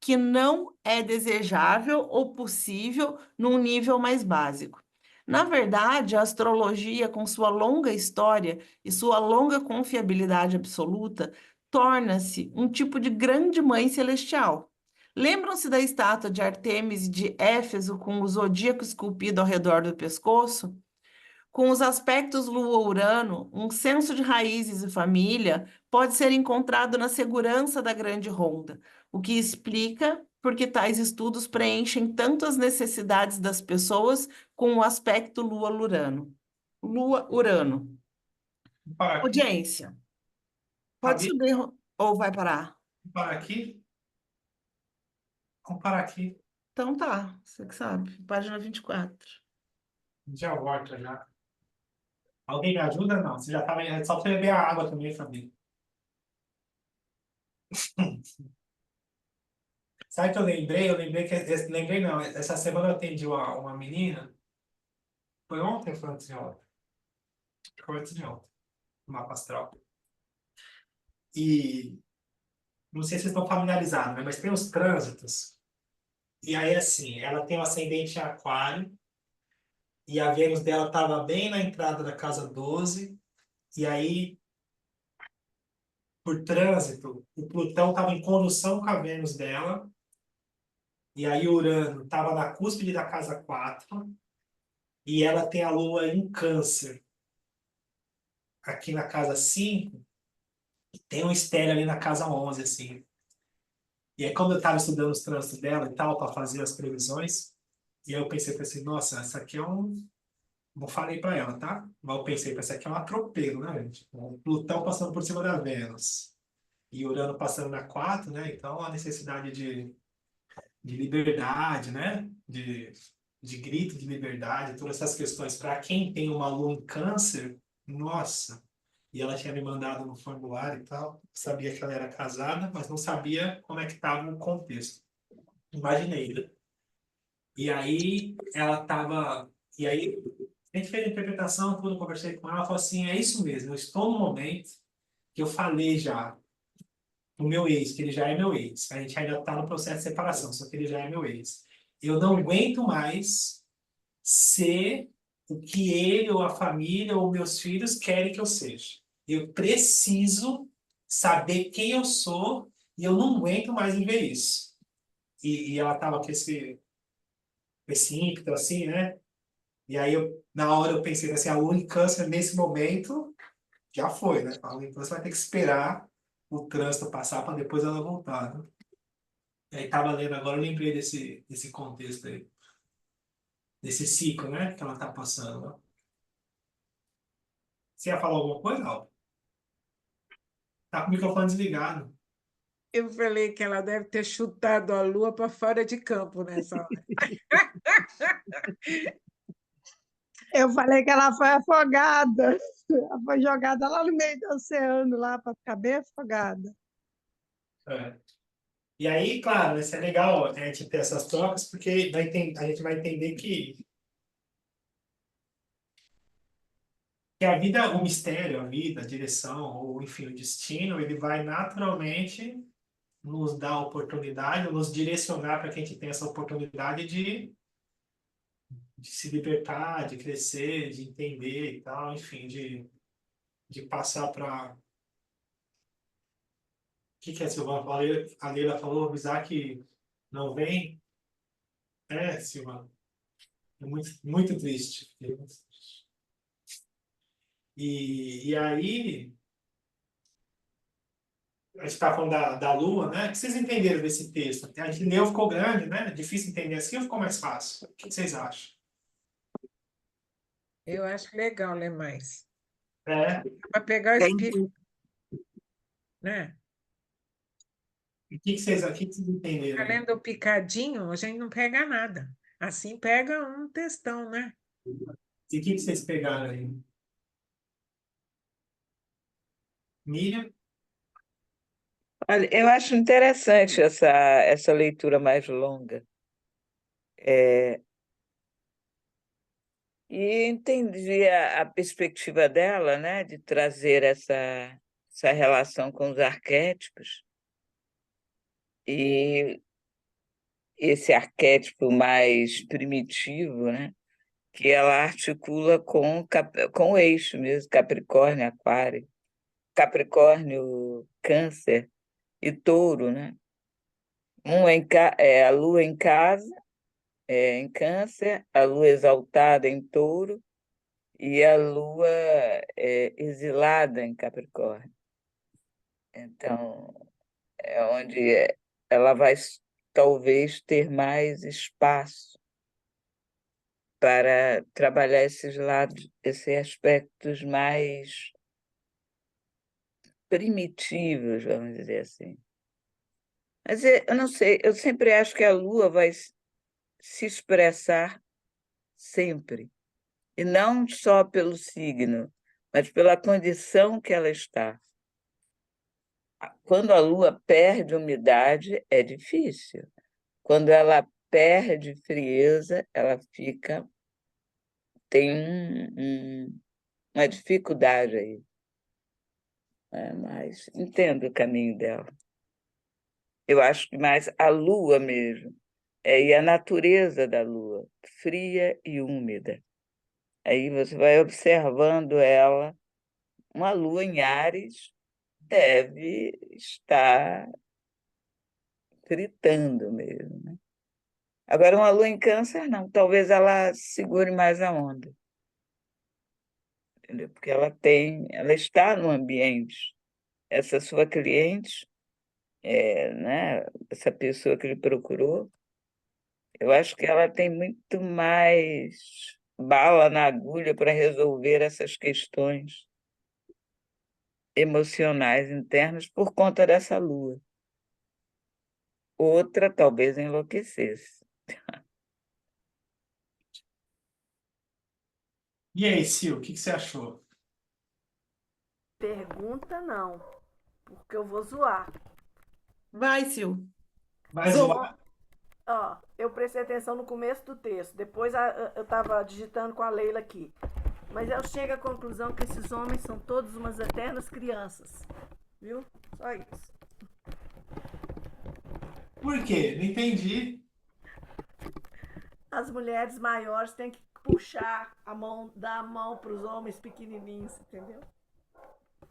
Speaker 3: que não é desejável ou possível num nível mais básico. Na verdade, a astrologia, com sua longa história e sua longa confiabilidade absoluta, torna-se um tipo de grande mãe celestial. Lembram-se da estátua de Artemis de Éfeso com o zodíaco esculpido ao redor do pescoço? Com os aspectos Lua-Urano, um senso de raízes e família pode ser encontrado na segurança da grande ronda, o que explica por que tais estudos preenchem tanto as necessidades das pessoas com o aspecto Lua-Urano. Lua-Urano.
Speaker 1: Vou parar aqui.
Speaker 3: Audiência. Pode
Speaker 1: Fabi,
Speaker 3: subir ou vai parar?
Speaker 1: vou parar aqui. Vamos parar aqui.
Speaker 3: Então tá, você que sabe. Página 24.
Speaker 1: Já volto já. Alguém me ajuda? Não. Você já estava. É só você beber a água também, Fabi. Sabe o que eu lembrei? Eu lembrei que. Lembrei não. Essa semana eu atendi uma menina. Foi ontem ou foi antes de ontem? Foi antes de ontem. No mapa astral. E não sei se vocês estão familiarizados, né? Mas tem os trânsitos. E aí, assim, ela tem um ascendente em aquário. E a Vênus dela estava bem na entrada da casa 12. E aí, por trânsito, o Plutão estava em conjunção com a Vênus dela. E aí, Urano estava na cúspide da casa 4. E ela tem a Lua em Câncer, aqui na casa 5. E tem um estélio ali na casa 11, assim. E aí, quando eu estava estudando os trânsitos dela e tal, para fazer as previsões, e aí eu pensei assim, nossa, essa aqui é um. Não falei para ela, tá? Mas eu pensei, essa aqui é um atropelo, né, gente? O Plutão passando por cima da Vênus e Urano passando na 4, né? Então, a necessidade de liberdade, né? De grito de liberdade, todas essas questões. Para quem tem uma lua em Câncer, nossa! E ela tinha me mandado no formulário e tal. Sabia que ela era casada, mas não sabia como é que estava o contexto. Imaginei, né? E aí ela estava. E aí a gente fez a interpretação, tudo, conversei com ela, ela falou assim: é isso mesmo, eu estou no momento que eu falei já o meu ex, que ele já é meu ex. A gente ainda está no processo de separação, só que ele já é meu ex. Eu não aguento mais ser o que ele ou a família ou meus filhos querem que eu seja. Eu preciso saber quem eu sou e eu não aguento mais viver isso. E ela estava com esse ímpeto assim, né? E aí, na hora, eu pensei assim, a lua em Câncer, nesse momento, já foi, né? A lua em Câncer vai ter que esperar o trânsito passar para depois ela voltar, né? E aí, estava lendo agora, eu lembrei desse contexto aí, desse ciclo, né? Que ela está passando, né? Você ia falar alguma coisa, Alba? Tá com o microfone desligado.
Speaker 5: Eu falei que ela deve ter chutado a lua para fora de campo nessa hora.
Speaker 8: Eu falei que ela foi afogada. Ela foi jogada lá no meio do oceano, lá para ficar bem afogada.
Speaker 1: É. E aí, claro, vai ser legal a gente ter essas trocas, porque a gente vai entender que a vida, o mistério, a vida, a direção, ou enfim, o destino, ele vai naturalmente nos dar a oportunidade, nos direcionar para que a gente tenha essa oportunidade de se libertar, de crescer, de entender e tal, enfim, de passar para que é, Silvana? A Leila falou, avisar que não vem. É, Silvana, é muito, muito triste. E aí, a gente está falando da Lua, né? O que vocês entenderam desse texto? A gente leu, ficou grande, né? Difícil entender assim ou ficou mais fácil? O que vocês acham?
Speaker 5: Eu acho legal ler mais.
Speaker 1: É,
Speaker 5: Para pegar o espírito,
Speaker 6: Entendi.
Speaker 5: né?
Speaker 1: o que vocês entenderam aí?
Speaker 5: Além do picadinho, a gente não pega nada. Assim pega um textão, né?
Speaker 1: E o que vocês pegaram aí? Miriam?
Speaker 6: Olha, eu acho interessante essa leitura mais longa. E entendi a perspectiva dela, né, de trazer essa relação com os arquétipos. E esse arquétipo mais primitivo, né, que ela articula com o eixo mesmo, Capricórnio, Aquário, Capricórnio, Câncer e Touro, né? A Lua em casa, em Câncer, a Lua exaltada em Touro e a Lua exilada em Capricórnio. Então, é onde ela vai talvez ter mais espaço para trabalhar esses lados, esses aspectos mais primitivos, vamos dizer assim. Mas eu não sei, eu sempre acho que a Lua vai se expressar sempre, e não só pelo signo, mas pela condição que ela está. Quando a Lua perde umidade, é difícil. Quando ela perde frieza, ela tem uma dificuldade aí. Mas entendo o caminho dela. Eu acho que mais a Lua mesmo, e a natureza da Lua, fria e úmida. Aí você vai observando ela, uma Lua em Áries deve estar gritando mesmo, né? Agora, uma Lua em Câncer, não. Talvez ela segure mais a onda, entendeu? Porque ela está no ambiente. Essa sua cliente, né? Essa pessoa que ele procurou, eu acho que ela tem muito mais bala na agulha para resolver essas questões emocionais internas por conta dessa lua. Outra talvez enlouquecesse.
Speaker 1: E aí, Sil, o que você achou?
Speaker 2: Pergunta não, porque eu vou zoar.
Speaker 3: Vai, Sil.
Speaker 1: Vai
Speaker 2: Bom,
Speaker 1: zoar?
Speaker 2: ó, eu prestei atenção no começo do texto, depois eu estava digitando com a Leila aqui. Mas eu chego à conclusão que esses homens são todos umas eternas crianças. Viu? Só isso.
Speaker 1: Por quê? Não entendi.
Speaker 2: As mulheres maiores têm que puxar a mão, dar a mão para os homens pequenininhos, entendeu?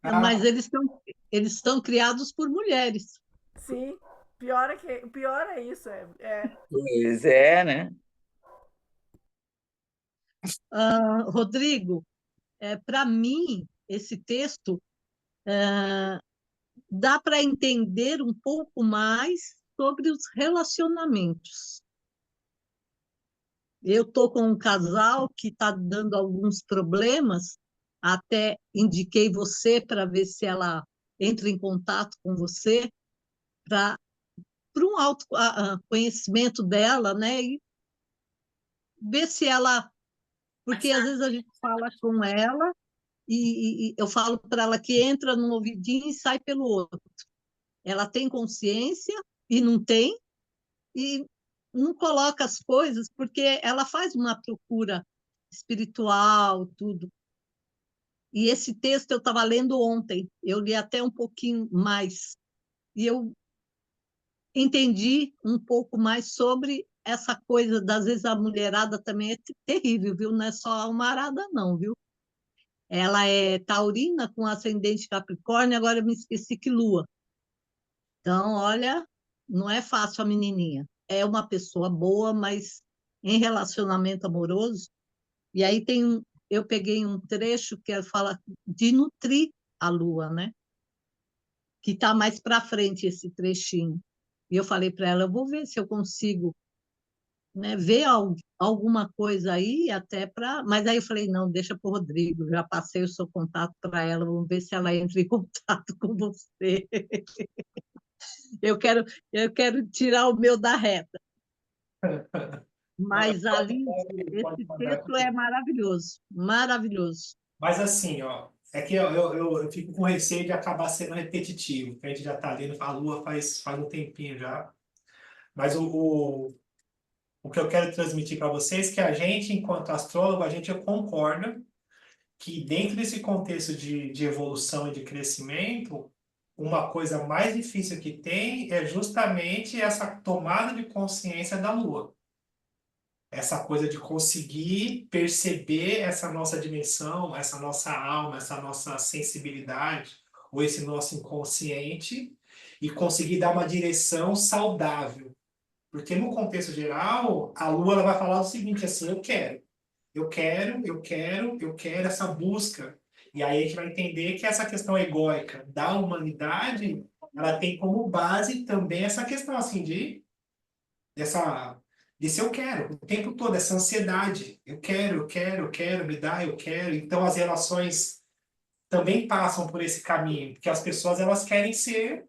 Speaker 4: Mas eles estão criados por mulheres.
Speaker 2: Sim. Pior é isso.
Speaker 6: Pois é, né?
Speaker 4: Rodrigo, para mim, esse texto dá para entender um pouco mais sobre os relacionamentos. Eu estou com um casal que está dando alguns problemas, até indiquei você para ver se ela entra em contato com você, para um autoconhecimento dela, né? E ver se ela. Porque às vezes a gente fala com ela e eu falo para ela que entra num ouvidinho e sai pelo outro. Ela tem consciência e não tem, e não coloca as coisas, porque ela faz uma procura espiritual, tudo. E esse texto eu estava lendo ontem, eu li até um pouquinho mais, e eu entendi um pouco mais sobre essa coisa, das vezes a mulherada também é terrível, viu? Não é só uma arada, não, viu? Ela é taurina com ascendente Capricórnio, agora eu me esqueci que lua. Então, olha, não é fácil a menininha. É uma pessoa boa, mas em relacionamento amoroso. E aí eu peguei um trecho que fala de nutrir a lua, né? Que está mais para frente esse trechinho. E eu falei para ela, eu vou ver se eu consigo, né, ver alguma coisa aí até para. Mas aí eu falei, não, deixa para o Rodrigo, já passei o seu contato para ela, vamos ver se ela entra em contato com você. Eu quero tirar o meu da reta.
Speaker 1: Não,
Speaker 4: Mas ali,
Speaker 1: pode
Speaker 4: esse
Speaker 1: mandar.
Speaker 4: texto é maravilhoso, maravilhoso.
Speaker 1: Mas assim, ó, é que eu fico com receio de acabar sendo repetitivo, porque a gente já está lendo a Lua faz um tempinho já. Mas o que eu quero transmitir para vocês é que a gente, enquanto astrólogo, a gente concorda que dentro desse contexto de evolução e de crescimento, uma coisa mais difícil que tem é justamente essa tomada de consciência da Lua. Essa coisa de conseguir perceber essa nossa dimensão, essa nossa alma, essa nossa sensibilidade, ou esse nosso inconsciente, e conseguir dar uma direção saudável. Porque no contexto geral, a Lua ela vai falar o seguinte, assim, eu quero essa busca. E aí a gente vai entender que essa questão egóica da humanidade, ela tem como base também essa questão assim dessa desse eu quero, o tempo todo, essa ansiedade. Eu quero, me dá, eu quero. Então as relações também passam por esse caminho, porque as pessoas elas querem ser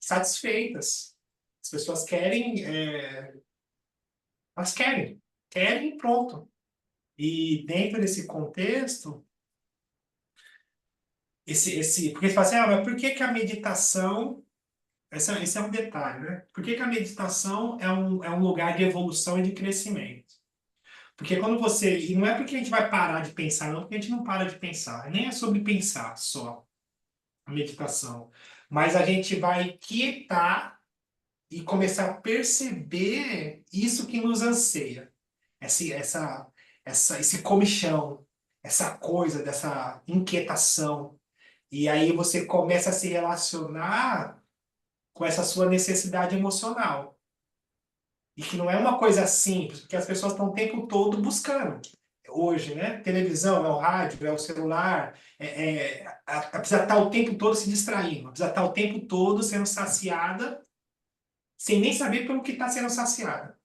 Speaker 1: satisfeitas. As pessoas querem, elas querem e pronto. E dentro desse contexto, porque você fala assim, mas por que que a meditação, esse é um detalhe, né? Por que que a meditação é um lugar de evolução e de crescimento? Porque quando você, e não é porque a gente vai parar de pensar, não, porque a gente não para de pensar, nem é sobre pensar só, a meditação, mas a gente vai quietar e começar a perceber isso que nos anseia, esse, essa, esse comichão, essa coisa dessa inquietação. E aí você começa a se relacionar com essa sua necessidade emocional. E que não é uma coisa simples, porque as pessoas estão o tempo todo buscando. Hoje, né? Televisão, é o rádio, é o celular, precisa estar o tempo todo se distraindo, precisa estar o tempo todo sendo saciada, sem nem saber pelo que está sendo saciada.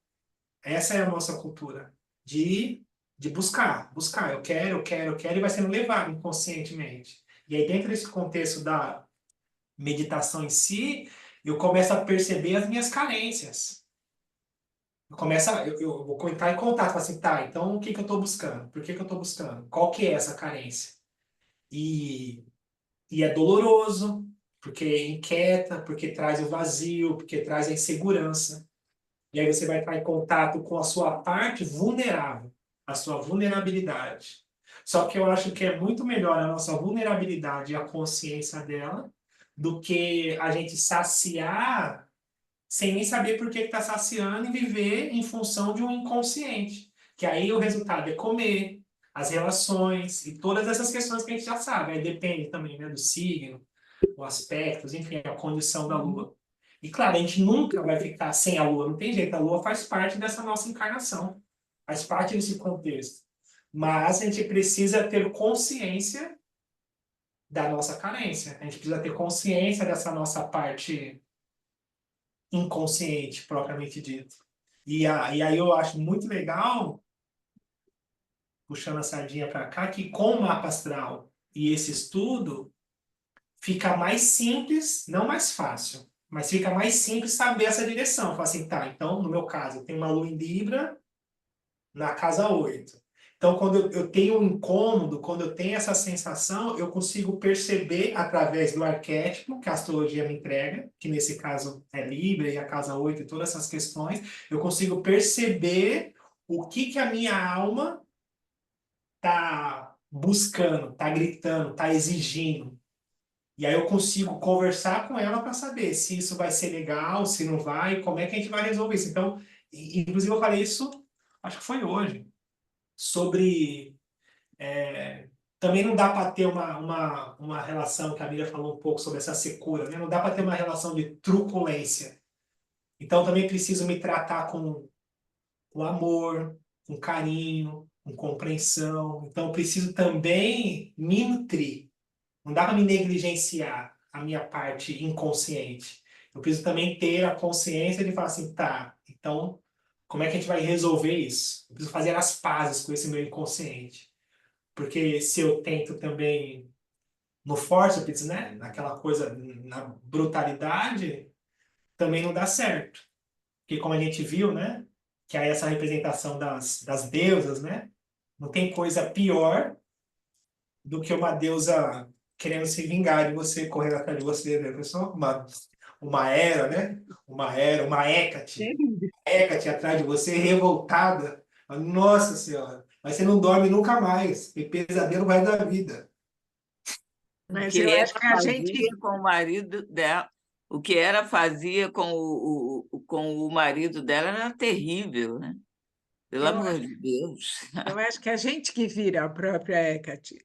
Speaker 1: Essa é a nossa cultura, de buscar. Eu quero, e vai sendo levado inconscientemente. E aí, dentro desse contexto da meditação em si, eu começo a perceber as minhas carências. Eu vou entrar em contato, falar assim, tá, então o que que eu estou buscando? Por que que eu estou buscando? Qual que é essa carência? E, e é doloroso, porque inquieta, porque traz o vazio, porque traz a insegurança. E aí você vai entrar em contato com a sua parte vulnerável, a sua vulnerabilidade. Só que eu acho que é muito melhor a nossa vulnerabilidade e a consciência dela do que a gente saciar sem nem saber por que está saciando e viver em função de um inconsciente. Que aí o resultado é comer, as relações e todas essas questões que a gente já sabe. Aí depende também, né, do signo, o aspectos, enfim, a condição da Lua. E claro, a gente nunca vai ficar sem a Lua, não tem jeito, a Lua faz parte dessa nossa encarnação, faz parte desse contexto. Mas a gente precisa ter consciência da nossa carência, a gente precisa ter consciência dessa nossa parte inconsciente, propriamente dito. E aí eu acho muito legal, puxando a sardinha para cá, que com o mapa astral e esse estudo, fica mais simples, não mais fácil, mas fica mais simples saber essa direção. Fala assim, tá, então, no meu caso, eu tenho uma lua em Libra na casa 8. Então, quando eu tenho um incômodo, quando eu tenho essa sensação, eu consigo perceber através do arquétipo que a astrologia me entrega, que nesse caso é Libra e a casa 8 e todas essas questões, eu consigo perceber o que a minha alma está buscando, está gritando, está exigindo. E aí eu consigo conversar com ela para saber se isso vai ser legal, se não vai, como é que a gente vai resolver isso. Então, inclusive eu falei isso, acho que foi hoje, sobre também não dá para ter uma relação, que a Miriam falou um pouco sobre essa secura, né? Não dá para ter uma relação de truculência. Então, também preciso me tratar com amor, com carinho, com compreensão. Então, eu preciso também me nutrir. Não dá para me negligenciar a minha parte inconsciente. Eu preciso também ter a consciência de falar assim, tá, então, como é que a gente vai resolver isso? Eu preciso fazer as pazes com esse meu inconsciente. Porque se eu tento também no fórceps, né, naquela coisa, na brutalidade, também não dá certo. Porque como a gente viu, né, que é essa representação das deusas, né, não tem coisa pior do que uma deusa querendo se vingar de você, correndo atrás de você, né, pessoal? Uma Hera, né? Uma Hécate. Hécate atrás de você, revoltada. Nossa Senhora, mas você não dorme nunca mais. Tem pesadelo o resto da vida.
Speaker 6: O
Speaker 5: Mas
Speaker 6: que
Speaker 5: eu
Speaker 6: ela
Speaker 5: acho que a gente.
Speaker 6: fazia com o marido dela, o que ela fazia com o marido dela era terrível, né? Pelo
Speaker 5: Eu,
Speaker 6: amor de Deus.
Speaker 5: eu acho que a gente que vira a própria Hecate.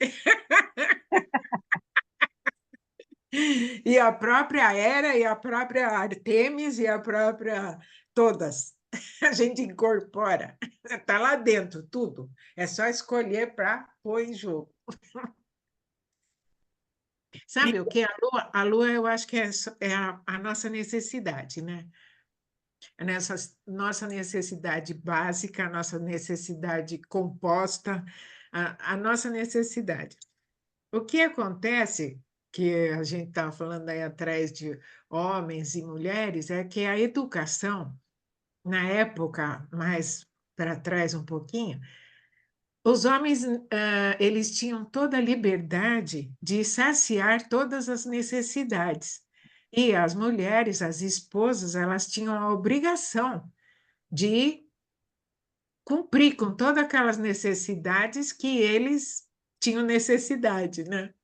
Speaker 5: E a própria Hera, e a própria Artemis, e a própria. Todas. A gente incorpora. Está lá dentro, tudo. É só escolher para pôr em jogo. Sabe o que? A lua eu acho que é a nossa necessidade, né? Nessa nossa necessidade básica, a nossa necessidade composta, a nossa necessidade. O que acontece, que a gente está falando aí atrás de homens e mulheres, é que a educação, na época mais para trás um pouquinho, os homens eles tinham toda a liberdade de saciar todas as necessidades. E as mulheres, as esposas, elas tinham a obrigação de cumprir com todas aquelas necessidades que eles tinham necessidade, né?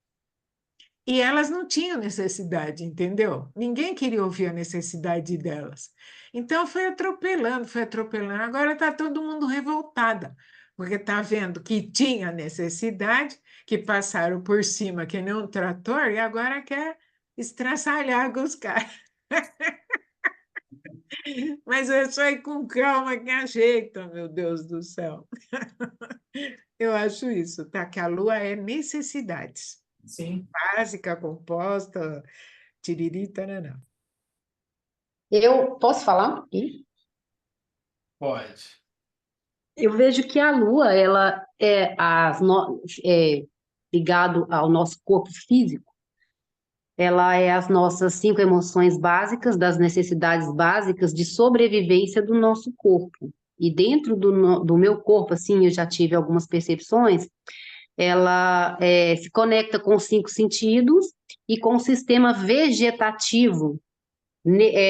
Speaker 5: E elas não tinham necessidade, entendeu? Ninguém queria ouvir a necessidade delas. Então foi atropelando, foi atropelando. Agora está todo mundo revoltada, porque está vendo que tinha necessidade, que passaram por cima que nem um trator, e agora quer estraçalhar com os caras. Mas é só ir com calma que ajeita, meu Deus do céu. Eu acho isso, tá? Que a lua é necessidades.
Speaker 1: Sim,
Speaker 5: Básica, composta, tiriri, tarará.
Speaker 7: Eu posso falar?
Speaker 1: pode.
Speaker 7: Eu vejo que a Lua, ela é ligado ao nosso corpo físico, ela é as nossas 5 emoções básicas, das necessidades básicas de sobrevivência do nosso corpo. E dentro do meu corpo, assim, eu já tive algumas percepções, ela se conecta com os 5 sentidos e com o sistema vegetativo,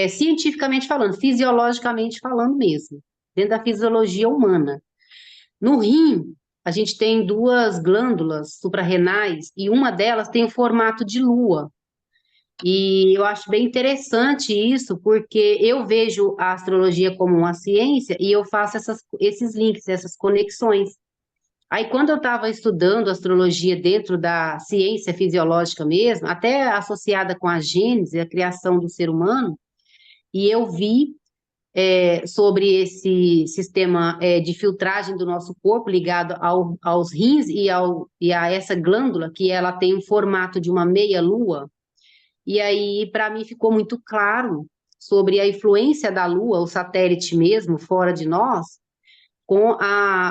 Speaker 7: cientificamente falando, fisiologicamente falando mesmo, dentro da fisiologia humana. No rim, a gente tem 2 glândulas suprarrenais e uma delas tem o formato de lua. E eu acho bem interessante isso, porque eu vejo a astrologia como uma ciência e eu faço esses links, essas conexões. Aí, quando eu estava estudando astrologia dentro da ciência fisiológica mesmo, até associada com a gênese, a criação do ser humano, e eu vi sobre esse sistema de filtragem do nosso corpo ligado aos rins e a essa glândula, que ela tem o formato de uma meia-lua. E aí, para mim, ficou muito claro sobre a influência da Lua, o satélite mesmo, fora de nós, com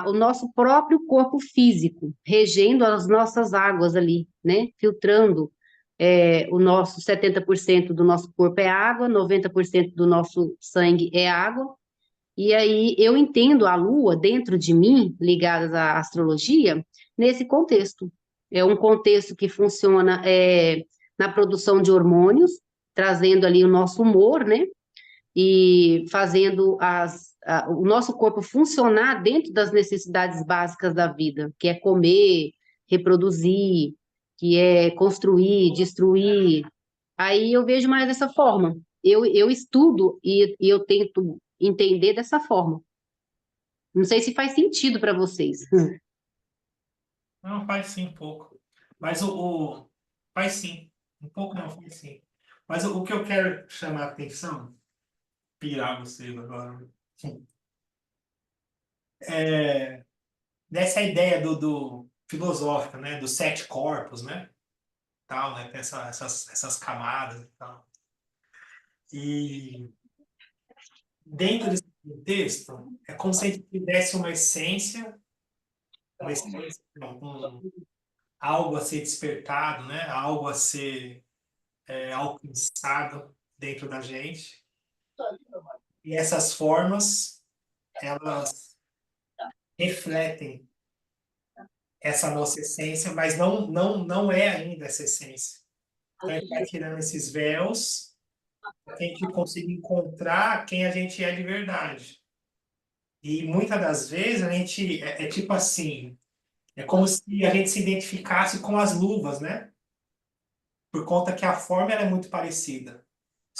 Speaker 7: o nosso próprio corpo físico, regendo as nossas águas ali, né? Filtrando o nosso 70% do nosso corpo é água, 90% do nosso sangue é água. E aí eu entendo a Lua dentro de mim, ligada à astrologia, nesse contexto. É um contexto que funciona na produção de hormônios, trazendo ali o nosso humor, né? E fazendo o nosso corpo funcionar dentro das necessidades básicas da vida, que é comer, reproduzir, que é construir, destruir. Aí eu vejo mais dessa forma. Eu estudo e eu tento entender dessa forma. Não sei se faz sentido para vocês.
Speaker 1: Não, faz sim um pouco. Mas faz sim. Um pouco não, faz sim. Mas o que eu quero chamar a atenção, pirar vocês agora, é dessa ideia do filosófica, né? Dos sete corpos, né? Tal, né? Tem essas camadas e tal. E dentro desse contexto, é como se a gente tivesse uma essência, algo a ser despertado, né? Algo a ser alcançado dentro da gente. E essas formas, elas refletem essa nossa essência, mas não é ainda essa essência. Então, a gente vai tirando esses véus para que a gente consiga encontrar quem a gente é de verdade. E muitas das vezes a gente é tipo assim, é como se a gente se identificasse com as luvas, né? Por conta que a forma ela é muito parecida.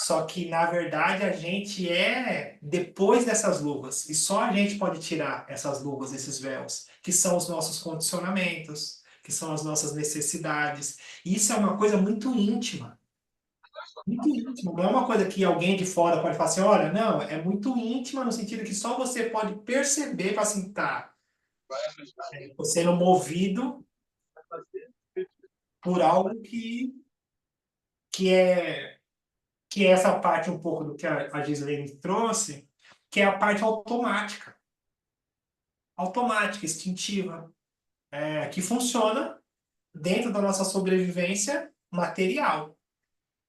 Speaker 1: Só que, na verdade, a gente é depois dessas luvas. E só a gente pode tirar essas luvas, esses véus, que são os nossos condicionamentos, que são as nossas necessidades. E isso é uma coisa muito íntima. Muito íntima. Não é uma coisa que alguém de fora pode falar assim, olha, não, é muito íntima no sentido que só você pode perceber para assim, tá, tô sendo movido por algo que é que é essa parte um pouco do que a Gislaine trouxe, que é a parte automática, instintiva, que funciona dentro da nossa sobrevivência material.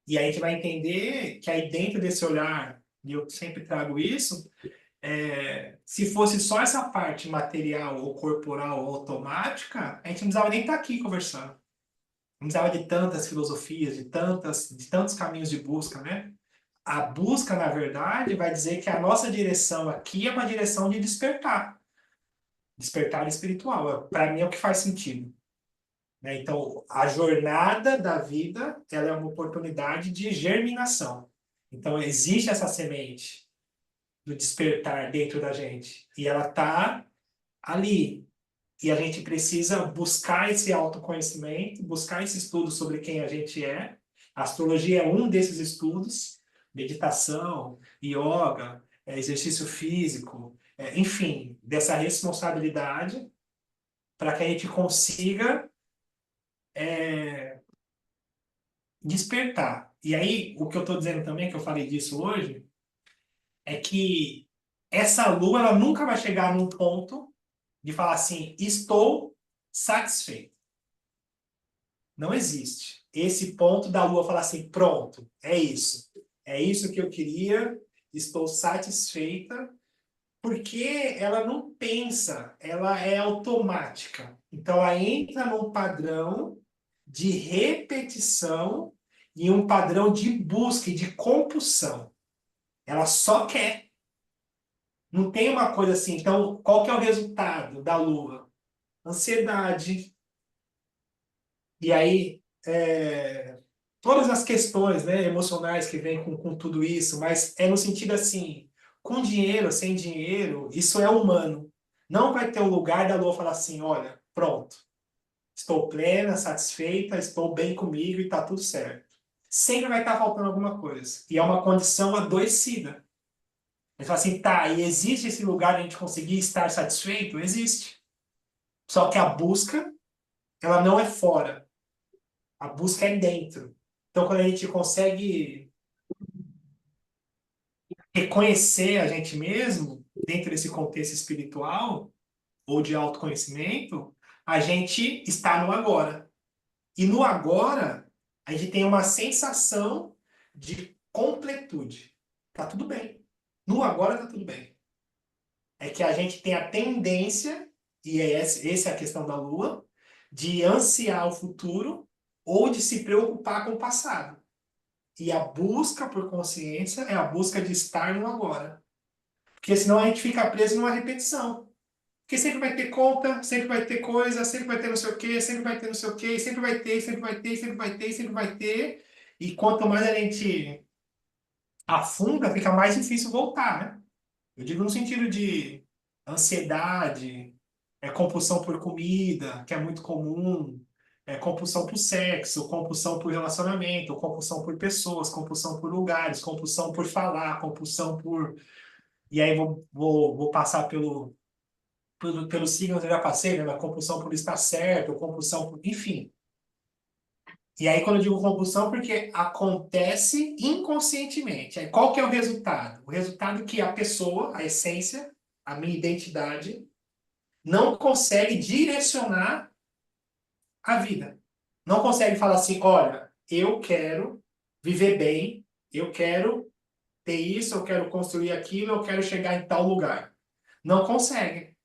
Speaker 1: E aí a gente vai entender que aí dentro desse olhar, e eu sempre trago isso, se fosse só essa parte material ou corporal ou automática, a gente não precisava nem estar aqui conversando. Não precisava de tantas filosofias, de tantos caminhos de busca, né? A busca, na verdade, vai dizer que a nossa direção aqui é uma direção de despertar. Despertar espiritual. Para mim é o que faz sentido. Né? Então, a jornada da vida, ela é uma oportunidade de germinação. Então, existe essa semente do despertar dentro da gente. E ela está ali. E a gente precisa buscar esse autoconhecimento, buscar esse estudo sobre quem a gente é. A astrologia é um desses estudos, meditação, yoga, exercício físico, enfim, dessa responsabilidade para que a gente consiga despertar. E aí, o que eu estou dizendo também, que eu falei disso hoje, é que essa lua ela nunca vai chegar num ponto de falar assim, estou satisfeito. Não existe. Esse ponto da lua falar assim, pronto, é isso. É isso que eu queria, estou satisfeita, porque ela não pensa, ela é automática. Então, ela entra num padrão de repetição e um padrão de busca e de compulsão. Ela só quer. Não tem uma coisa assim. Então, qual que é o resultado da lua? Ansiedade. E aí, todas as questões, né, emocionais que vêm com tudo isso, mas é no sentido assim, com dinheiro, sem dinheiro, isso é humano. Não vai ter um lugar da lua falar assim, olha, pronto, estou plena, satisfeita, estou bem comigo e está tudo certo. Sempre vai estar faltando alguma coisa. E é uma condição adoecida. Ele fala assim, tá, e existe esse lugar de a gente conseguir estar satisfeito? Existe. Só que a busca, ela não é fora. A busca é dentro. Então, quando a gente consegue reconhecer a gente mesmo, dentro desse contexto espiritual, ou de autoconhecimento, a gente está no agora. E no agora, a gente tem uma sensação de completude. Tá tudo bem. No agora tá tudo bem. É que a gente tem a tendência, e essa é a questão da Lua, de ansiar o futuro ou de se preocupar com o passado. E a busca por consciência é a busca de estar no agora. Porque senão a gente fica preso numa repetição. Porque sempre vai ter conta, sempre vai ter coisa, sempre vai ter não sei o quê, sempre vai ter não sei o quê, sempre vai ter, sempre vai ter, sempre vai ter, sempre vai ter. E quanto mais a gente afunda, fica mais difícil voltar, né? Eu digo no sentido de ansiedade, compulsão por comida, que é muito comum, compulsão por sexo, compulsão por relacionamento, compulsão por pessoas, compulsão por lugares, compulsão por falar, compulsão por... E aí vou passar pelos signos, eu já passei, né? A compulsão por estar certo, compulsão por... Enfim. E aí, quando eu digo compulsão, porque acontece inconscientemente. Aí, qual que é o resultado? O resultado é que a pessoa, a essência, a minha identidade, não consegue direcionar a vida. Não consegue falar assim, olha, eu quero viver bem, eu quero ter isso, eu quero construir aquilo, eu quero chegar em tal lugar. Não consegue.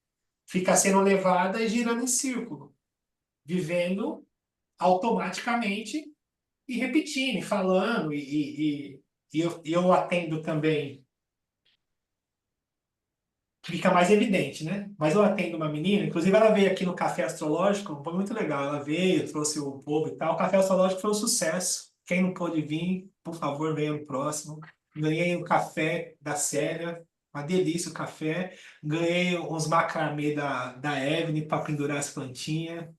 Speaker 1: Fica sendo levada e girando em círculo, vivendo automaticamente e repetindo, e falando, e eu atendo também, fica mais evidente, né? Mas eu atendo uma menina, inclusive ela veio aqui no Café Astrológico, foi muito legal, ela veio, trouxe o povo e tal, o Café Astrológico foi um sucesso, quem não pôde vir, por favor, venha no próximo. Ganhei o café da Célia, uma delícia o café, ganhei uns macramê da Evelyn para pendurar as plantinhas,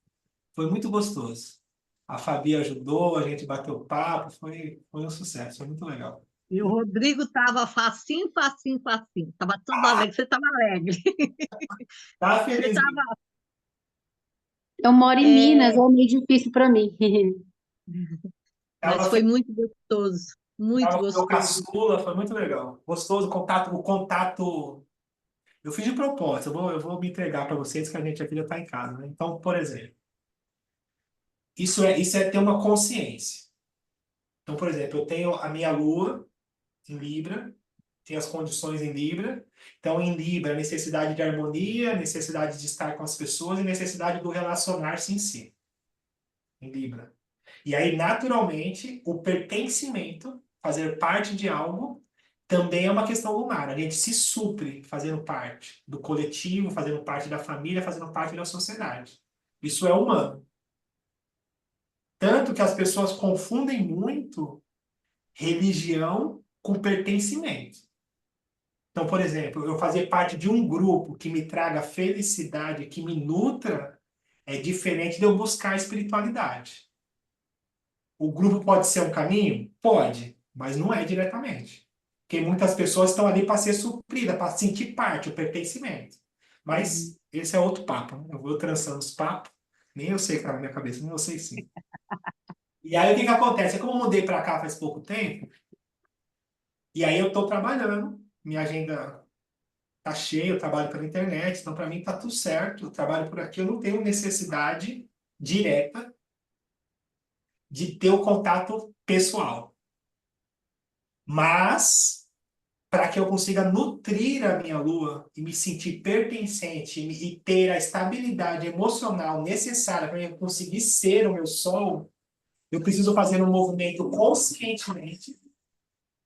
Speaker 1: foi muito gostoso. A Fabi ajudou, a gente bateu papo, foi um sucesso, foi muito legal.
Speaker 4: E o Rodrigo estava facinho, facinho, facinho. Estava tudo alegre, você estava alegre.
Speaker 1: Tá
Speaker 4: Você
Speaker 1: feliz.
Speaker 4: estava.
Speaker 7: Eu moro em Minas, é meio difícil para mim.
Speaker 4: Mas
Speaker 1: Tava
Speaker 4: foi
Speaker 1: feliz,
Speaker 4: muito gostoso, muito
Speaker 1: tava com o meu
Speaker 4: gostoso.
Speaker 1: caçula, foi muito legal. Gostoso, o contato. Eu fiz de propósito, eu vou me entregar para vocês que a gente aqui já está em casa, né? Então, por exemplo, isso é ter uma consciência. Então, por exemplo, eu tenho a minha lua em Libra, tenho as condições em Libra. Então, em Libra, necessidade de harmonia, necessidade de estar com as pessoas e necessidade do relacionar-se em si. Em Libra. E aí, naturalmente, o pertencimento, fazer parte de algo, também é uma questão lunar. A gente se supre fazendo parte do coletivo, fazendo parte da família, fazendo parte da sociedade. Isso é humano. Tanto que as pessoas confundem muito religião com pertencimento. Então, por exemplo, eu fazer parte de um grupo que me traga felicidade, que me nutra, é diferente de eu buscar a espiritualidade. O grupo pode ser um caminho? Pode, mas não é diretamente. Porque muitas pessoas estão ali para ser supridas, para sentir parte, o pertencimento. Mas esse é outro papo, né? Eu vou trançando os papos, nem eu sei o que está na minha cabeça, nem eu sei sim. E aí o que que acontece? É como eu mudei para cá faz pouco tempo, e aí eu estou trabalhando, minha agenda tá cheia, eu trabalho pela internet, então para mim tá tudo certo, eu trabalho por aqui, eu não tenho necessidade direta de ter o contato pessoal. Mas, para que eu consiga nutrir a minha lua e me sentir pertencente e ter a estabilidade emocional necessária para eu conseguir ser o meu sol, eu preciso fazer um movimento conscientemente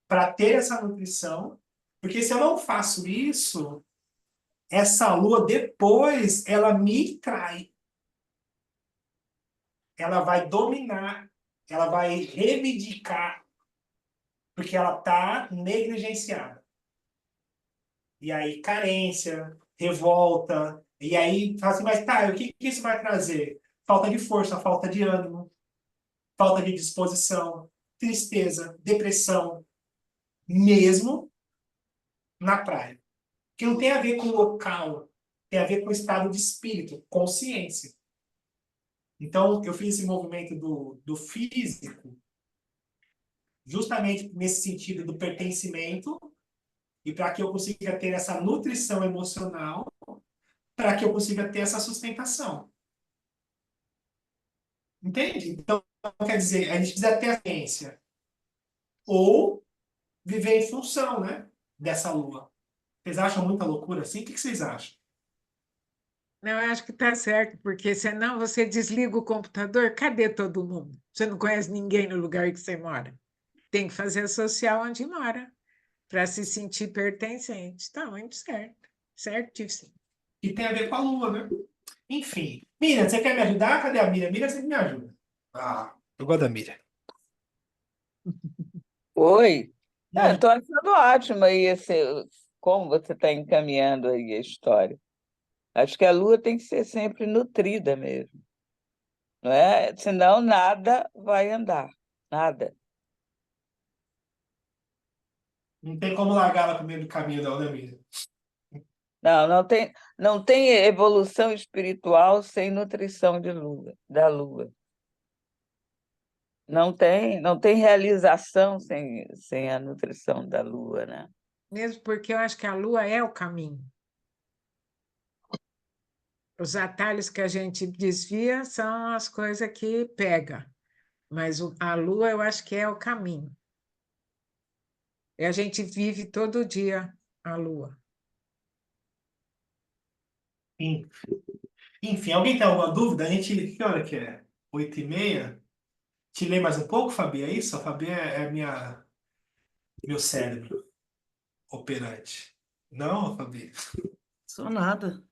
Speaker 1: para ter essa nutrição, porque se eu não faço isso, essa lua depois ela me trai. Ela vai dominar, ela vai reivindicar, porque ela está negligenciada. E aí, carência, revolta, e aí, fala assim, mas tá, o que isso vai trazer? Falta de força, falta de ânimo, falta de disposição, tristeza, depressão, mesmo na praia. Que não tem a ver com o local, tem a ver com o estado de espírito, consciência. Então, eu fiz esse movimento do físico, justamente nesse sentido do pertencimento, e para que eu consiga ter essa nutrição emocional, para que eu consiga ter essa sustentação. Entende? Então, quer dizer, a gente precisa ter a ciência. Ou viver em função, né, dessa lua. Vocês acham muita loucura assim? O que vocês acham?
Speaker 5: Não, eu acho que está certo, porque senão você desliga o computador, cadê todo mundo? Você não conhece ninguém no lugar que você mora. Tem que fazer social onde mora, para se sentir pertencente. Está muito certo. Certíssimo.
Speaker 1: E tem a ver com a lua, né? Enfim. Miriam, você quer me ajudar? Cadê a Miriam? Miriam sempre me ajuda. Ah, eu gosto da Miriam.
Speaker 6: Oi.
Speaker 1: Me ajuda.
Speaker 6: Estou achando ótimo aí como você está encaminhando aí a história. Acho que a lua tem que ser sempre nutrida mesmo. não é? Senão nada vai andar, nada.
Speaker 1: Não tem como largar ela no meio do caminho, não, né, Miriam?
Speaker 6: Não tem evolução espiritual sem nutrição da lua. Não tem realização sem a nutrição da lua, né?
Speaker 5: Mesmo porque eu acho que a lua é o caminho. Os atalhos que a gente desvia são as coisas que pega, mas a lua eu acho que é o caminho. E a gente vive todo dia a lua.
Speaker 1: Enfim, alguém tem alguma dúvida? A gente, que hora que é? 8h30? Te lê mais um pouco, Fabi? É isso? A Fabi é meu cérebro operante. Não, Fabi?
Speaker 3: Sou nada.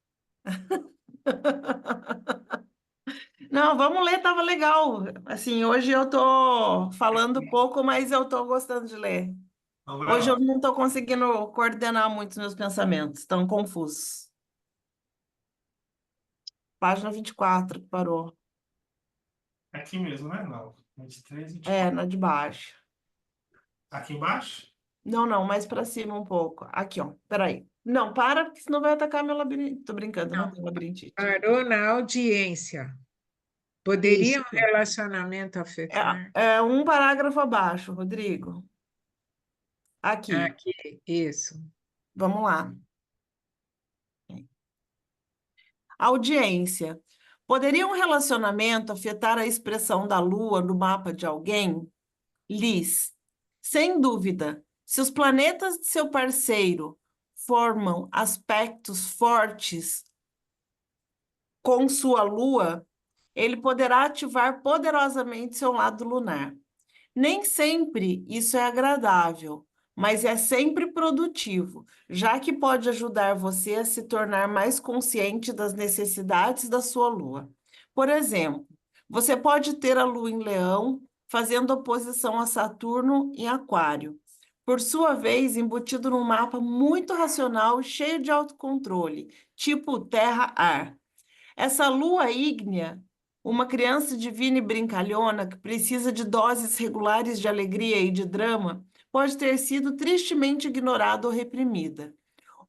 Speaker 3: Não, vamos ler, tava legal. Assim, hoje eu tô falando pouco, mas eu tô gostando de ler.
Speaker 1: Então vai
Speaker 3: Hoje eu
Speaker 1: lá.
Speaker 3: não tô conseguindo coordenar muito os meus pensamentos, estão confusos. Página 24, parou.
Speaker 1: Aqui mesmo, né? Não. 23,
Speaker 3: É,
Speaker 1: 24.
Speaker 3: na de baixo.
Speaker 1: Aqui embaixo?
Speaker 3: Não, mais para cima um pouco. Aqui, ó. Peraí. Não, para, porque senão vai atacar meu labirintite. Tô brincando, não tem labirintite.
Speaker 5: Parou na audiência.
Speaker 4: Isso.
Speaker 5: Poderia um relacionamento afetar?
Speaker 3: É um parágrafo abaixo, Rodrigo. Aqui,
Speaker 5: Aqui, isso.
Speaker 3: vamos lá. Audiência. Poderia um relacionamento afetar a expressão da lua no mapa de alguém? Liz, sem dúvida, se os planetas de seu parceiro formam aspectos fortes com sua lua, ele poderá ativar poderosamente seu lado lunar. Nem sempre isso é agradável, mas é sempre produtivo, já que pode ajudar você a se tornar mais consciente das necessidades da sua lua. Por exemplo, você pode ter a lua em Leão, fazendo oposição a Saturno em Aquário. Por sua vez, embutido num mapa muito racional e cheio de autocontrole, tipo Terra-Ar. Essa lua ígnea, uma criança divina e brincalhona que precisa de doses regulares de alegria e de drama, pode ter sido tristemente ignorada ou reprimida.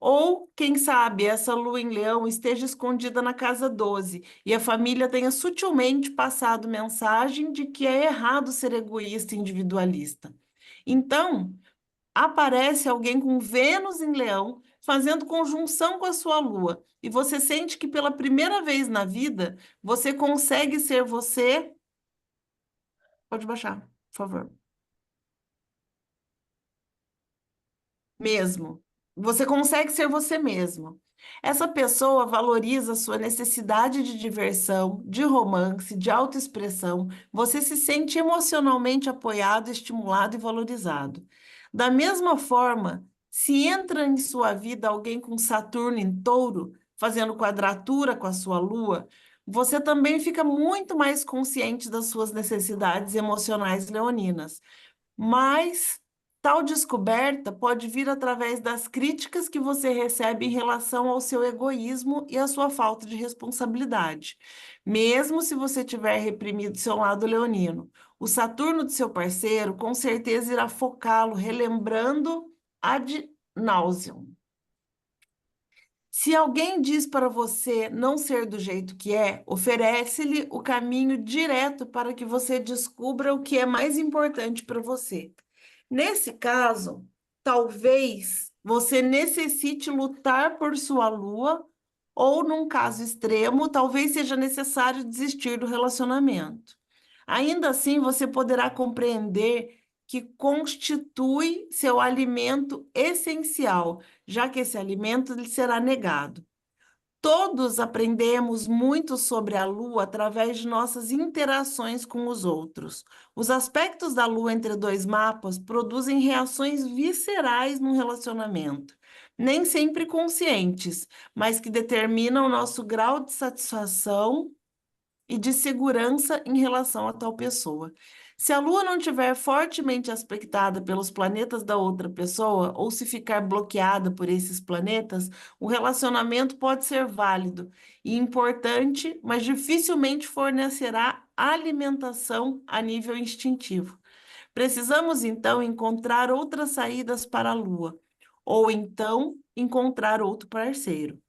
Speaker 3: Ou, quem sabe, essa lua em leão esteja escondida na casa 12 e a família tenha sutilmente passado mensagem de que é errado ser egoísta e individualista. Então, aparece alguém com Vênus em Leão fazendo conjunção com a sua Lua e você sente que pela primeira vez na vida você consegue ser você. Pode baixar, por favor. Mesmo. Você consegue ser você mesmo. Essa pessoa valoriza a sua necessidade de diversão, de romance, de autoexpressão. Você se sente emocionalmente apoiado, estimulado e valorizado. Da mesma forma, se entra em sua vida alguém com Saturno em Touro, fazendo quadratura com a sua Lua, você também fica muito mais consciente das suas necessidades emocionais leoninas. Mas tal descoberta pode vir através das críticas que você recebe em relação ao seu egoísmo e à sua falta de responsabilidade. Mesmo se você tiver reprimido seu lado leonino, o Saturno de seu parceiro com certeza irá focá-lo, relembrando ad nauseam. Se alguém diz para você não ser do jeito que é, oferece-lhe o caminho direto para que você descubra o que é mais importante para você. Nesse caso, talvez você necessite lutar por sua lua, ou, num caso extremo, talvez seja necessário desistir do relacionamento. Ainda assim, você poderá compreender que constitui seu alimento essencial, já que esse alimento lhe será negado. Todos aprendemos muito sobre a Lua através de nossas interações com os outros. Os aspectos da Lua entre dois mapas produzem reações viscerais no relacionamento, nem sempre conscientes, mas que determinam nosso grau de satisfação e de segurança em relação a tal pessoa. Se a Lua não estiver fortemente aspectada pelos planetas da outra pessoa, ou se ficar bloqueada por esses planetas, o relacionamento pode ser válido e importante, mas dificilmente fornecerá alimentação a nível instintivo. Precisamos, então, encontrar outras saídas para a Lua, ou então encontrar outro parceiro.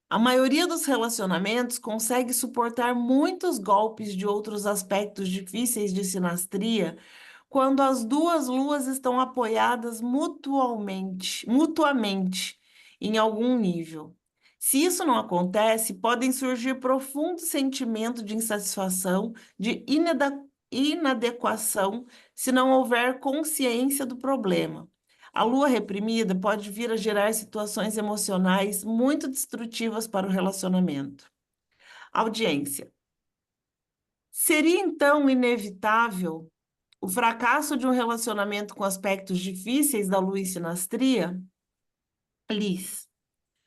Speaker 3: A maioria dos relacionamentos consegue suportar muitos golpes de outros aspectos difíceis de sinastria quando as duas luas estão apoiadas mutuamente em algum nível. Se isso não acontece, podem surgir profundos sentimentos de insatisfação, de inadequação, se não houver consciência do problema. A lua reprimida pode vir a gerar situações emocionais muito destrutivas para o relacionamento. Audiência. Seria então inevitável o fracasso de um relacionamento com aspectos difíceis da lua em sinastria? Liz.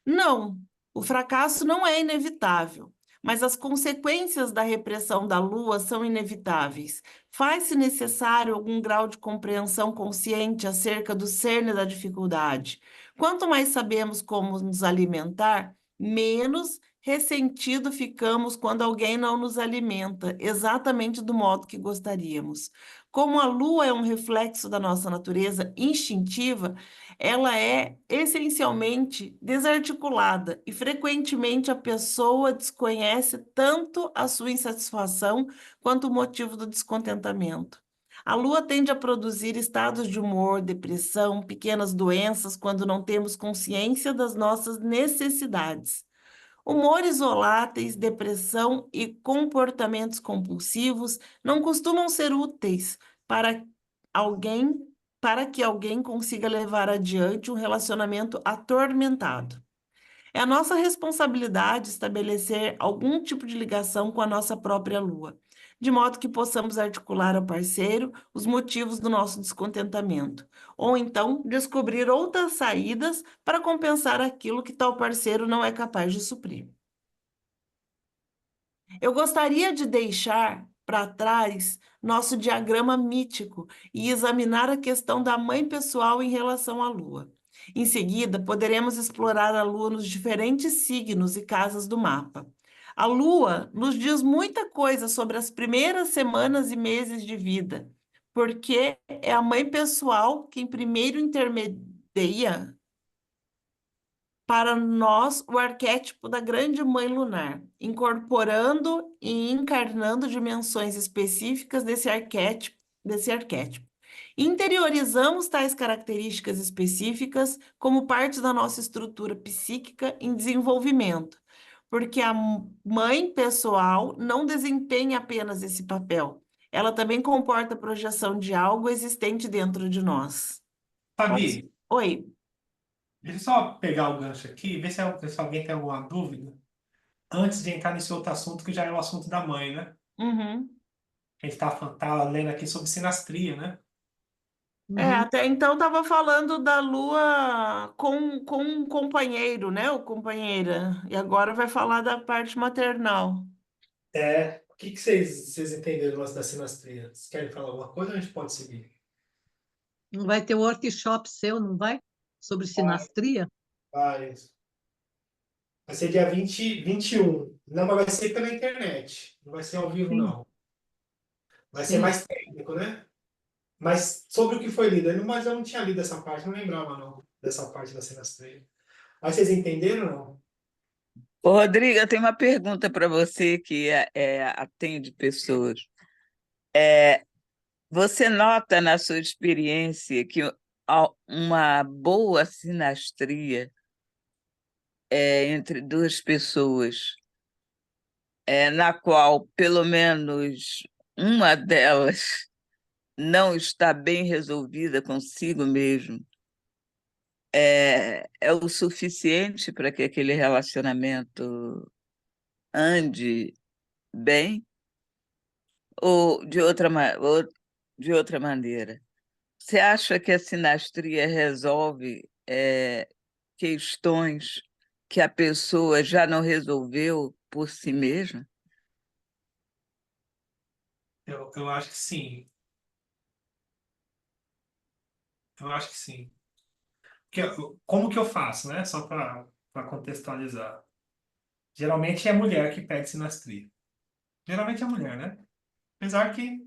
Speaker 3: Não, o fracasso não é inevitável, mas as consequências da repressão da lua são inevitáveis. Faz-se necessário algum grau de compreensão consciente acerca do cerne da dificuldade. Quanto mais sabemos como nos alimentar, menos ressentido ficamos quando alguém não nos alimenta exatamente do modo que gostaríamos. Como a lua é um reflexo da nossa natureza instintiva, ela é essencialmente desarticulada e frequentemente a pessoa desconhece tanto a sua insatisfação quanto o motivo do descontentamento. A lua tende a produzir estados de humor, depressão, pequenas doenças quando não temos consciência das nossas necessidades. Humores voláteis, depressão e comportamentos compulsivos não costumam ser úteis para alguém, para que alguém consiga levar adiante um relacionamento atormentado. É a nossa responsabilidade estabelecer algum tipo de ligação com a nossa própria lua, de modo que possamos articular ao parceiro os motivos do nosso descontentamento, ou então descobrir outras saídas para compensar aquilo que tal parceiro não é capaz de suprir. Eu gostaria de deixar para trás nosso diagrama mítico e examinar a questão da mãe pessoal em relação à Lua. Em seguida, poderemos explorar a Lua nos diferentes signos e casas do mapa. A Lua nos diz muita coisa sobre as primeiras semanas e meses de vida, porque é a mãe pessoal quem primeiro intermedia para nós o arquétipo da grande mãe lunar, incorporando e encarnando dimensões específicas desse arquétipo. Interiorizamos tais características específicas como parte da nossa estrutura psíquica em desenvolvimento, porque a mãe pessoal não desempenha apenas esse papel, ela também comporta a projeção de algo existente dentro de nós.
Speaker 1: Fabi,
Speaker 3: Oi.
Speaker 1: deixa eu só pegar o gancho aqui e ver se alguém tem alguma dúvida antes de entrar nesse outro assunto que já é o assunto da mãe, né?
Speaker 3: Uhum.
Speaker 1: A gente tá lendo aqui sobre sinastria, né?
Speaker 3: Até então estava falando da Lua com um companheiro, né? Ou companheira. E agora vai falar da parte maternal.
Speaker 1: O que vocês entenderam da sinastria? Vocês querem falar alguma coisa ou a gente pode seguir?
Speaker 4: Não vai ter workshop seu, não vai? Sobre sinastria?
Speaker 1: Vai ser dia 21. Não, mas vai ser pela internet. Não vai ser ao vivo,
Speaker 4: Sim,
Speaker 1: não. Vai ser
Speaker 4: sim.
Speaker 1: mais técnico, né? Mas sobre o que foi lido, mas eu não tinha lido essa parte, não lembrava não dessa parte da sinastria. Aí vocês entenderam não?
Speaker 6: Ô, Rodrigo, eu tenho uma pergunta para você que atende pessoas. Você nota na sua experiência que uma boa sinastria entre duas pessoas, na qual pelo menos uma delas não está bem resolvida consigo mesmo, é o suficiente para que aquele relacionamento ande bem? Ou de outra maneira? Você acha que a sinastria resolve questões que a pessoa já não resolveu por si mesma?
Speaker 1: Eu acho que sim. Eu acho que sim. Como que eu faço, né? Só para contextualizar. Geralmente é a mulher que pede sinastria. Geralmente é a mulher, né? Apesar que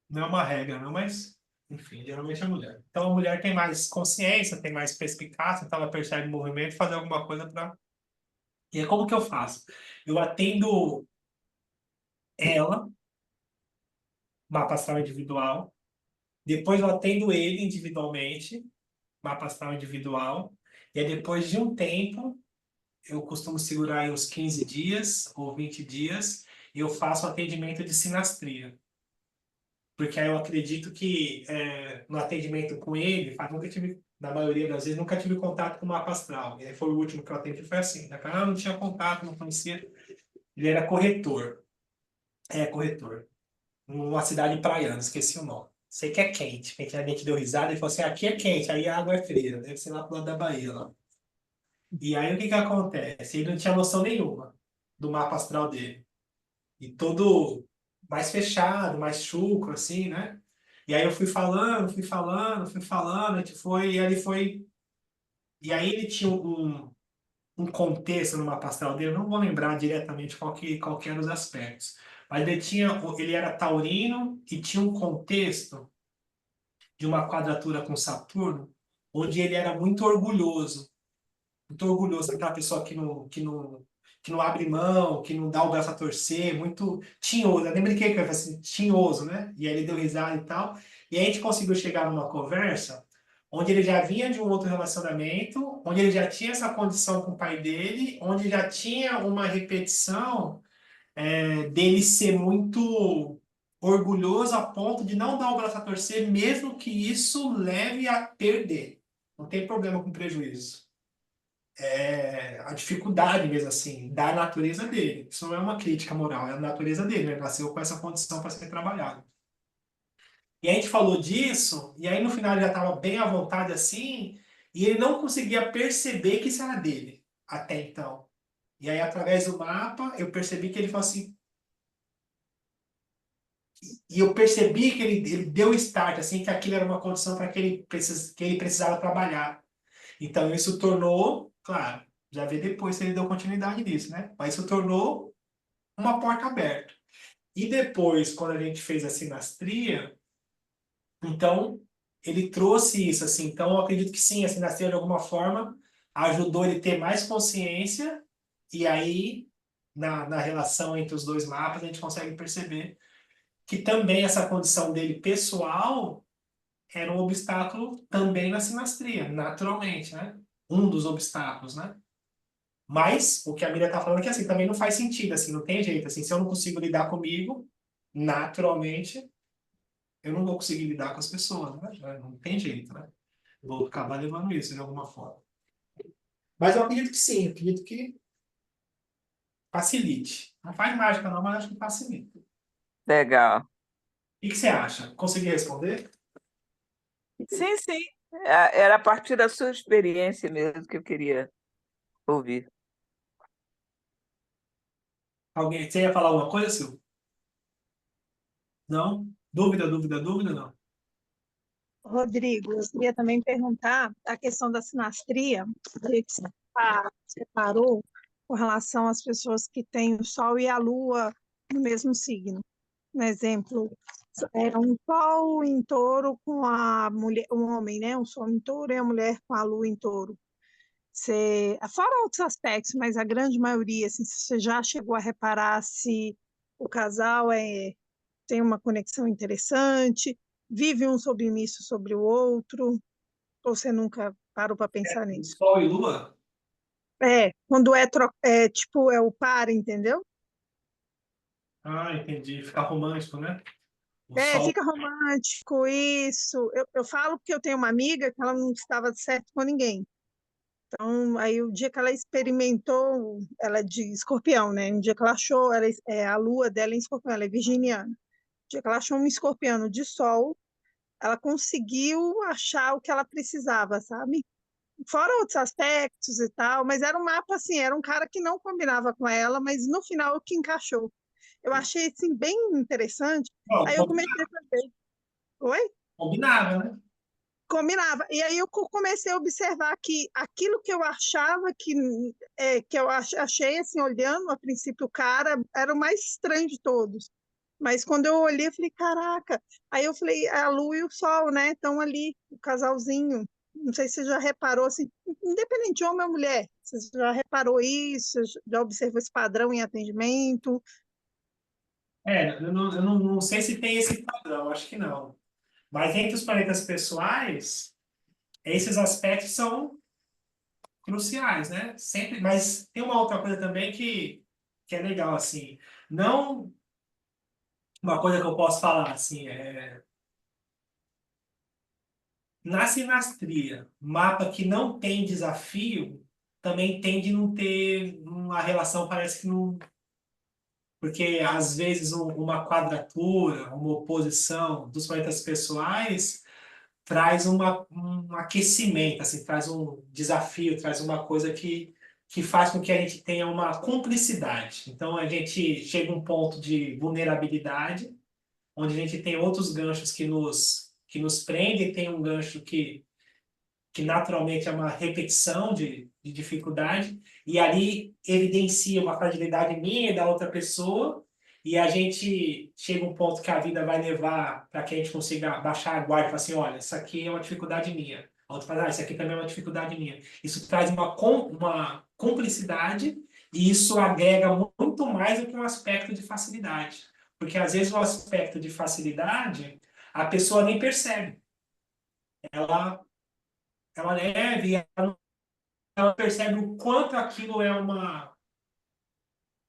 Speaker 1: não é uma regra, não, mas, enfim, geralmente é a mulher. Então a mulher tem mais consciência, tem mais perspicácia, então ela percebe o movimento e fazer alguma coisa para. E é como que eu faço? Eu atendo ela, mapa astral individual, depois eu atendo ele individualmente, mapa astral individual, e aí depois de um tempo, eu costumo segurar aí uns 15 dias ou 20 dias, e eu faço atendimento de sinastria. Porque aí eu acredito que no atendimento com ele, nunca tive, na maioria das vezes, nunca tive contato com o mapa astral. E aí foi o último que eu atendi, foi assim. Da cara, não tinha contato, não conhecia. Ele era corretor. É, corretor. Numa cidade praiana, esqueci o nome. Sei que é quente. A gente deu risada e falou assim: aqui é quente, aí a água é fria. Deve ser lá pro lado da Bahia. Lá. E aí o que que acontece? Ele não tinha noção nenhuma do mapa astral dele. E todo mais fechado, mais chucro, assim, né? E aí eu fui falando, a gente foi, e aí ele foi. E aí ele tinha um contexto no mapa astral dele, eu não vou lembrar diretamente qual que eram os aspectos. Mas ele era taurino e tinha um contexto de uma quadratura com Saturno, onde ele era muito orgulhoso, aquela pessoa que não abre mão, que não dá o braço a torcer, muito tinhoso. Eu nem brinquei com ele, falei assim, tinhoso, né? E aí ele deu risada e tal. E aí a gente conseguiu chegar numa conversa onde ele já vinha de um outro relacionamento, onde ele já tinha essa condição com o pai dele, onde já tinha uma repetição dele ser muito orgulhoso a ponto de não dar o braço a torcer, mesmo que isso leve a perder. Não tem problema com prejuízo. A dificuldade mesmo assim, da natureza dele. Isso não é uma crítica moral, é a natureza dele. Ele nasceu com essa condição para ser trabalhado. E a gente falou disso, e aí no final ele já estava bem à vontade assim, e ele não conseguia perceber que isso era dele, até então. E aí, através do mapa, eu percebi que ele falou assim, e eu percebi que ele deu start, assim, que aquilo era uma condição para que ele precisava trabalhar. Então, isso tornou, claro, já vê depois se ele deu continuidade nisso, né? Mas isso tornou uma porta aberta. E depois, quando a gente fez a sinastria, então, ele trouxe isso, assim. Então, eu acredito que sim, a sinastria, de alguma forma, ajudou ele a ter mais consciência, e aí, na relação entre os dois mapas, a gente consegue perceber que também essa condição dele pessoal era um obstáculo também na sinastria, naturalmente, né? Um dos obstáculos, né? Mas o que a Miriam está falando é que assim, também não faz sentido, assim, não tem jeito. Assim, se eu não consigo lidar comigo, naturalmente, eu não vou conseguir lidar com as pessoas, né? Não tem jeito, né? Vou acabar levando isso de alguma forma. Mas eu acredito que sim, eu acredito que facilite. Não faz mágica não, mas acho que facilita.
Speaker 6: Legal.
Speaker 1: O que você acha? Consegui responder?
Speaker 6: Sim, sim. Era a partir da sua experiência mesmo que eu queria ouvir.
Speaker 1: Alguém, você ia falar alguma coisa, Silvio? Não? Dúvida, não.
Speaker 8: Rodrigo, eu queria também perguntar a questão da sinastria, que você separou com relação às pessoas que têm o Sol e a Lua no mesmo signo. Um exemplo, é um Sol em Touro com a mulher, um homem, né? Um Sol em Touro e a mulher com a Lua em Touro. Fora outros aspectos, mas a grande maioria, assim, você já chegou a reparar se o casal tem uma conexão interessante, vive um submisso sobre o outro, ou você nunca parou para pensar nisso?
Speaker 1: Sol e Lua?
Speaker 8: Quando tipo, é o par, entendeu?
Speaker 1: Ah, entendi. Ficar romântico, né? O Sol.
Speaker 8: Fica romântico, isso. Eu falo porque eu tenho uma amiga que ela não estava certo com ninguém. Então, aí o dia que ela experimentou, ela é de escorpião, né? Um dia que ela achou, a lua dela é em escorpião, ela é virginiana. O dia que ela achou um escorpiano de sol, ela conseguiu achar o que ela precisava, sabe? Fora outros aspectos e tal, mas era um mapa assim, era um cara que não combinava com ela, mas no final o que encaixou. Eu achei assim bem interessante.
Speaker 1: Ó,
Speaker 8: Aí eu comecei a fazer. Oi?
Speaker 1: combinava, né?
Speaker 8: Combinava. E aí eu comecei a observar que aquilo que eu achava que eu achei assim, olhando a princípio o cara era o mais estranho de todos. Mas quando eu olhei, eu falei, caraca. Aí eu falei, a lua e o sol, né? Estão ali, o casalzinho. Não sei se você já reparou, assim, independente de homem ou mulher, você já reparou isso, já observou esse padrão em atendimento?
Speaker 1: Eu não sei se tem esse padrão, acho que não. Mas entre os planetas pessoais, esses aspectos são cruciais, né? Sempre, mas tem uma outra coisa também que é legal, assim. Não, uma coisa que eu posso falar, assim, na sinastria, mapa que não tem desafio, também tende a não ter uma relação, parece que não. Porque, às vezes, uma quadratura, uma oposição dos planetas pessoais traz um aquecimento, assim, traz um desafio, traz uma coisa que faz com que a gente tenha uma cumplicidade. Então, a gente chega a um ponto de vulnerabilidade, onde a gente tem outros ganchos que nos prendem, tem um gancho que naturalmente é uma repetição de dificuldade, e ali evidencia uma fragilidade minha e da outra pessoa, e a gente chega a um ponto que a vida vai levar para que a gente consiga baixar a guarda e falar assim, olha, isso aqui é uma dificuldade minha. A outra fala, isso aqui também é uma dificuldade minha. Isso traz uma cumplicidade e isso agrega muito mais do que um aspecto de facilidade. Porque às vezes o aspecto de facilidade a pessoa nem percebe. Ela, ela leve, ela percebe o quanto aquilo é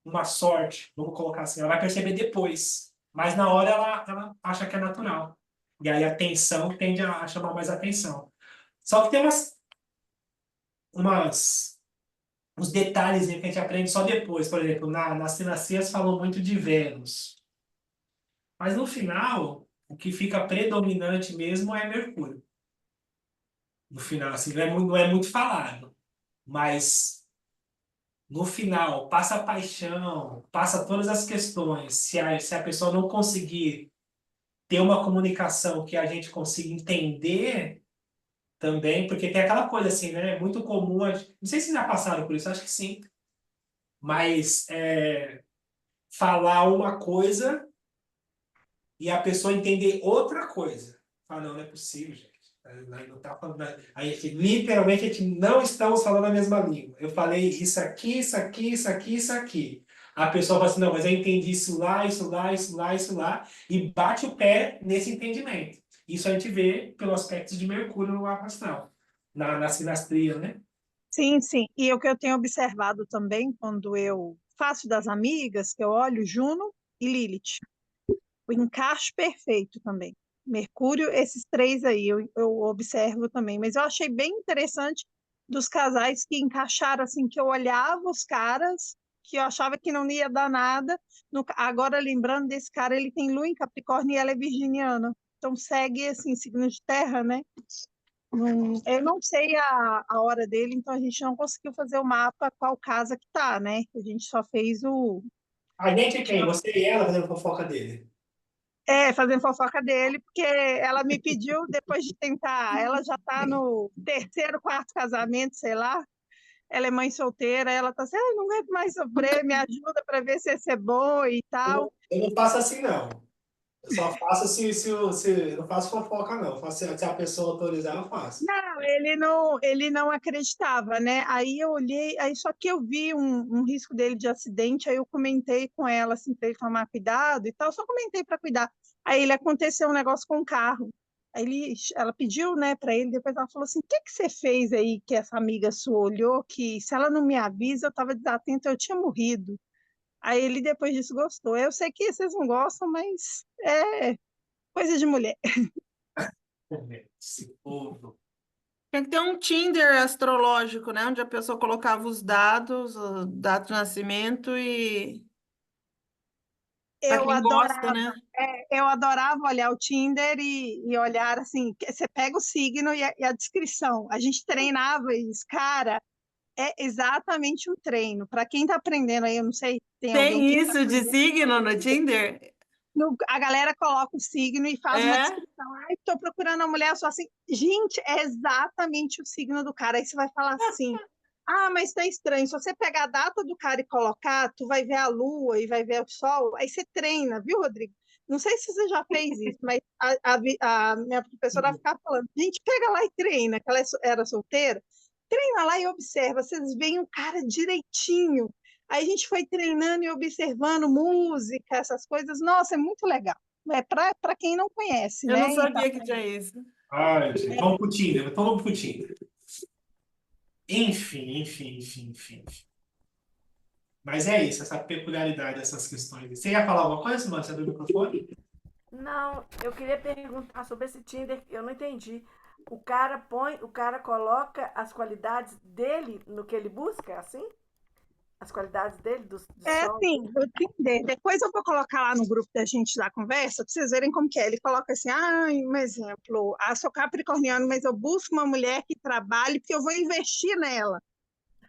Speaker 1: uma sorte, vamos colocar assim. Ela vai perceber depois, mas na hora ela acha que é natural. E aí a tensão tende a chamar mais atenção. Só que tem umas, uns detalhes que a gente aprende só depois. Por exemplo, nas sinastrias falou muito de Vênus. Mas no final, o que fica predominante mesmo é Mercúrio. No final, assim, não é muito falado. Mas no final, passa a paixão, passa todas as questões. Se a pessoa não conseguir ter uma comunicação que a gente consiga entender também, porque tem aquela coisa assim, né? É muito comum, não sei se já passaram por isso, acho que sim, mas falar uma coisa e a pessoa entender outra coisa. Ah, não, não é possível, gente. Não tá falando, a gente, literalmente, a gente não estamos falando a mesma língua. Eu falei isso aqui, isso aqui, isso aqui, isso aqui. A pessoa fala assim, não, mas eu entendi isso lá, isso lá, isso lá, isso lá, e bate o pé nesse entendimento. Isso a gente vê pelo aspecto de Mercúrio no mapa astral, na sinastria, né?
Speaker 8: Sim, sim. E o que eu tenho observado também, quando eu faço das amigas, que eu olho Juno e Lilith. O encaixe perfeito também. Mercúrio, esses três aí eu observo também. Mas eu achei bem interessante dos casais que encaixaram assim, que eu olhava os caras, que eu achava que não ia dar nada. Agora, lembrando desse cara, ele tem lua em Capricórnio e ela é virginiana. Então segue assim, signo de terra, né? Eu não sei a hora dele, então a gente não conseguiu fazer o mapa qual casa que tá, né? A gente só fez
Speaker 1: A gente é quem? Você e ela fazendo fofoca dele.
Speaker 8: fazendo fofoca dele, porque ela me pediu, depois de tentar, ela já está no terceiro, quarto casamento, sei lá, ela é mãe solteira, ela está assim, não aguento mais sofrer, me ajuda para ver se esse é bom e tal.
Speaker 1: Eu não faço assim, não. Eu só faço se eu não faço fofoca, não. Eu faço, se a pessoa autorizar, eu faço.
Speaker 8: Não, ele não acreditava, né? Aí eu olhei, aí só que eu vi um risco dele de acidente, aí eu comentei com ela, assim, para ele tomar cuidado e tal, só comentei para cuidar. Aí ele aconteceu um negócio com o carro. Ela pediu, né, para ele, depois ela falou assim: o que que você fez aí que essa amiga sua olhou, que se ela não me avisa, eu estava desatenta, eu tinha morrido. Aí ele depois disso gostou. Eu sei que vocês não gostam, mas é coisa de mulher.
Speaker 1: Esse povo.
Speaker 3: Tinha que ter um Tinder astrológico, né? Onde a pessoa colocava os dados, o data de nascimento e para
Speaker 8: Eu
Speaker 3: quem gosta,
Speaker 8: adorava,
Speaker 3: né?
Speaker 8: eu adorava olhar o Tinder e olhar assim, você pega o signo e a descrição. A gente treinava isso, cara. é exatamente um treino. Para quem está aprendendo aí, eu não sei, tem alguém
Speaker 3: Tem
Speaker 8: que
Speaker 3: isso de signo no Tinder?
Speaker 8: a galera coloca o signo e faz uma
Speaker 3: É?
Speaker 8: descrição. Ai, estou procurando uma mulher só assim. Gente, é exatamente o signo do cara. Aí você vai falar assim: ah, mas tá estranho. Se você pegar a data do cara e colocar, tu vai ver a lua e vai ver o sol. Aí você treina, viu, Rodrigo? Não sei se você já fez isso, mas a minha professora ficava falando: gente, pega lá e treina, que ela era solteira. Treina lá e observa. Vocês veem o cara direitinho. Aí a gente foi treinando e observando música, essas coisas. Nossa, é muito legal. É para quem não conhece,
Speaker 3: Eu não
Speaker 8: né? E tá-
Speaker 3: sabia que tinha isso.
Speaker 1: Ai, gente, vamos pro Tinder, vamos pro Tinder. Enfim. Mas é isso, essa peculiaridade dessas questões. Você ia falar alguma coisa, Simone? Você abriu o microfone?
Speaker 2: Não, eu queria perguntar sobre esse Tinder, eu não entendi. O cara coloca as qualidades dele no que ele busca, assim? As qualidades dele, do
Speaker 8: É
Speaker 2: sol?
Speaker 8: assim, o Tinder, depois eu vou colocar lá no grupo da gente da conversa, para vocês verem como que é. Ele coloca assim, um exemplo, sou capricorniano, mas eu busco uma mulher que trabalhe porque eu vou investir nela.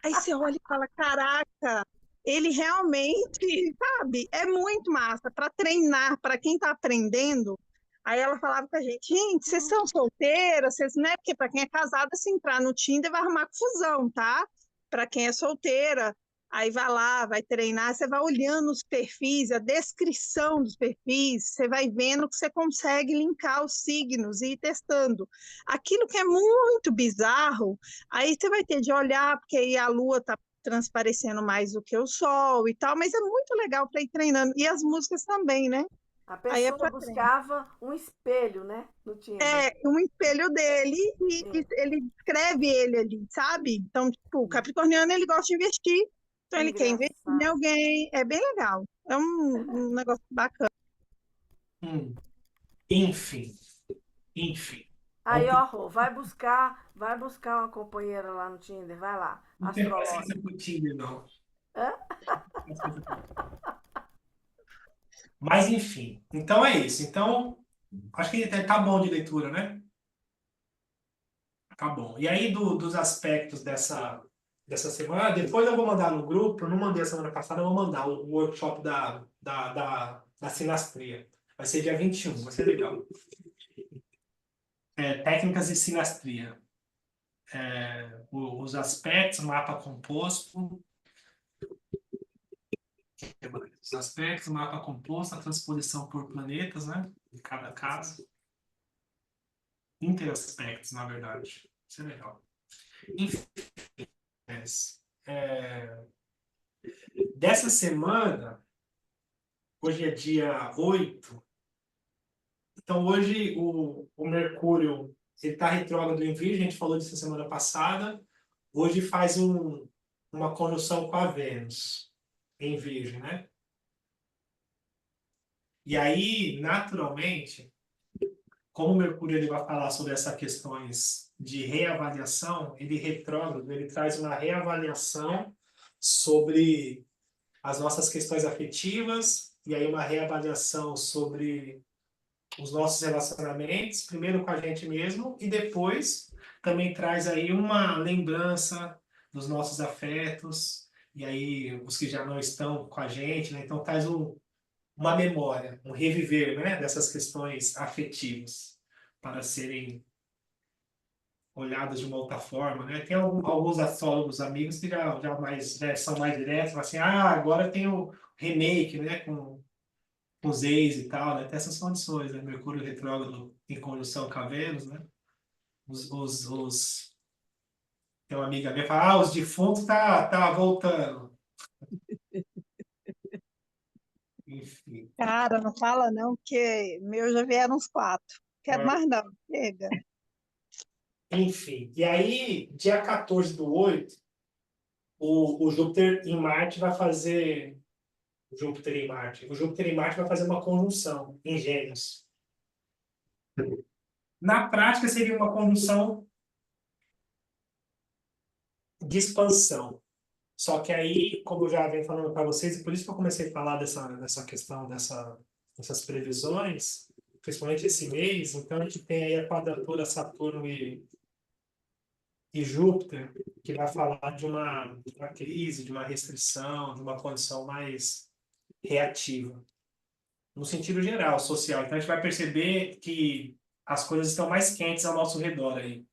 Speaker 8: Aí você olha e fala, caraca, ele realmente, sabe, é muito massa para treinar, para quem está aprendendo. Aí ela falava com a gente, vocês são solteiras, vocês, né? Porque para quem é casada, se entrar no Tinder vai arrumar confusão, tá? Para quem é solteira, aí vai lá, vai treinar, você vai olhando os perfis, a descrição dos perfis, você vai vendo que você consegue linkar os signos e ir testando. Aquilo que é muito bizarro, aí você vai ter de olhar, porque aí a lua tá transparecendo mais do que o sol e tal, mas é muito legal para ir treinando. E as músicas também, né?
Speaker 2: A
Speaker 8: Aí é
Speaker 2: pessoa
Speaker 8: para
Speaker 2: buscava um espelho, né? No Tinder.
Speaker 8: um espelho dele e
Speaker 2: Sim.
Speaker 8: ele descreve ele ali, sabe? Então, tipo, o capricorniano, ele gosta de investir, então ele quer investir em
Speaker 2: Engraçado.
Speaker 8: alguém, é bem legal. É um negócio bacana.
Speaker 1: Hum. Enfim.
Speaker 2: Aí, ó, Rô, vai buscar uma companheira lá no Tinder, vai lá,
Speaker 1: Não tenho
Speaker 2: astrológica.
Speaker 1: paciência pro Tinder, não.
Speaker 2: Hã?
Speaker 1: Mas, enfim. Então é isso. Então, acho que tá bom de leitura, né? Tá bom. E aí, dos aspectos dessa semana, depois eu vou mandar no grupo, eu não mandei a semana passada, eu vou mandar o workshop da sinastria. Vai ser dia 21, vai ser legal. Técnicas de sinastria. Os aspectos, mapa composto. Os aspectos, mapa composto, a transposição por planetas, né? De cada caso. Interaspectos, na verdade. Isso é legal. Enfim, dessa semana, hoje é dia 8. Então, hoje o Mercúrio está retrógrado em Virgem, a gente falou disso semana passada. Hoje faz uma conjunção com a Vênus em Virgem, né? E aí, naturalmente, como o Mercúrio ele vai falar sobre essas questões de reavaliação, ele retrógrado, ele traz uma reavaliação sobre as nossas questões afetivas e aí uma reavaliação sobre os nossos relacionamentos, primeiro com a gente mesmo e depois também traz aí uma lembrança dos nossos afetos e aí os que já não estão com a gente, né? Então traz uma memória, um reviver, né, dessas questões afetivas para serem olhadas de uma outra forma, né? Tem alguns astrólogos amigos que já são mais diretos, falam assim, agora tem o remake, né, com os ex e tal, né? Tem essas condições, né? Mercúrio retrógrado em conjunção com a Vênus, né? Tem uma amiga minha que fala, os defuntos tá voltando. Enfim.
Speaker 8: Cara, não fala não, porque meu já vieram uns 4. Quero mais não, chega.
Speaker 1: Enfim. E aí, dia 14 do 8, o Júpiter em Marte vai fazer. O Júpiter em Marte vai fazer uma conjunção em Gêmeos. Na prática, seria uma conjunção de expansão. Só que aí, como eu já venho falando para vocês, e por isso que eu comecei a falar dessa questão dessas previsões, principalmente esse mês, então a gente tem aí a quadratura Saturno e e Júpiter, que vai falar de uma crise, de uma restrição, de uma condição mais reativa, no sentido geral, social. Então a gente vai perceber que as coisas estão mais quentes ao nosso redor aí,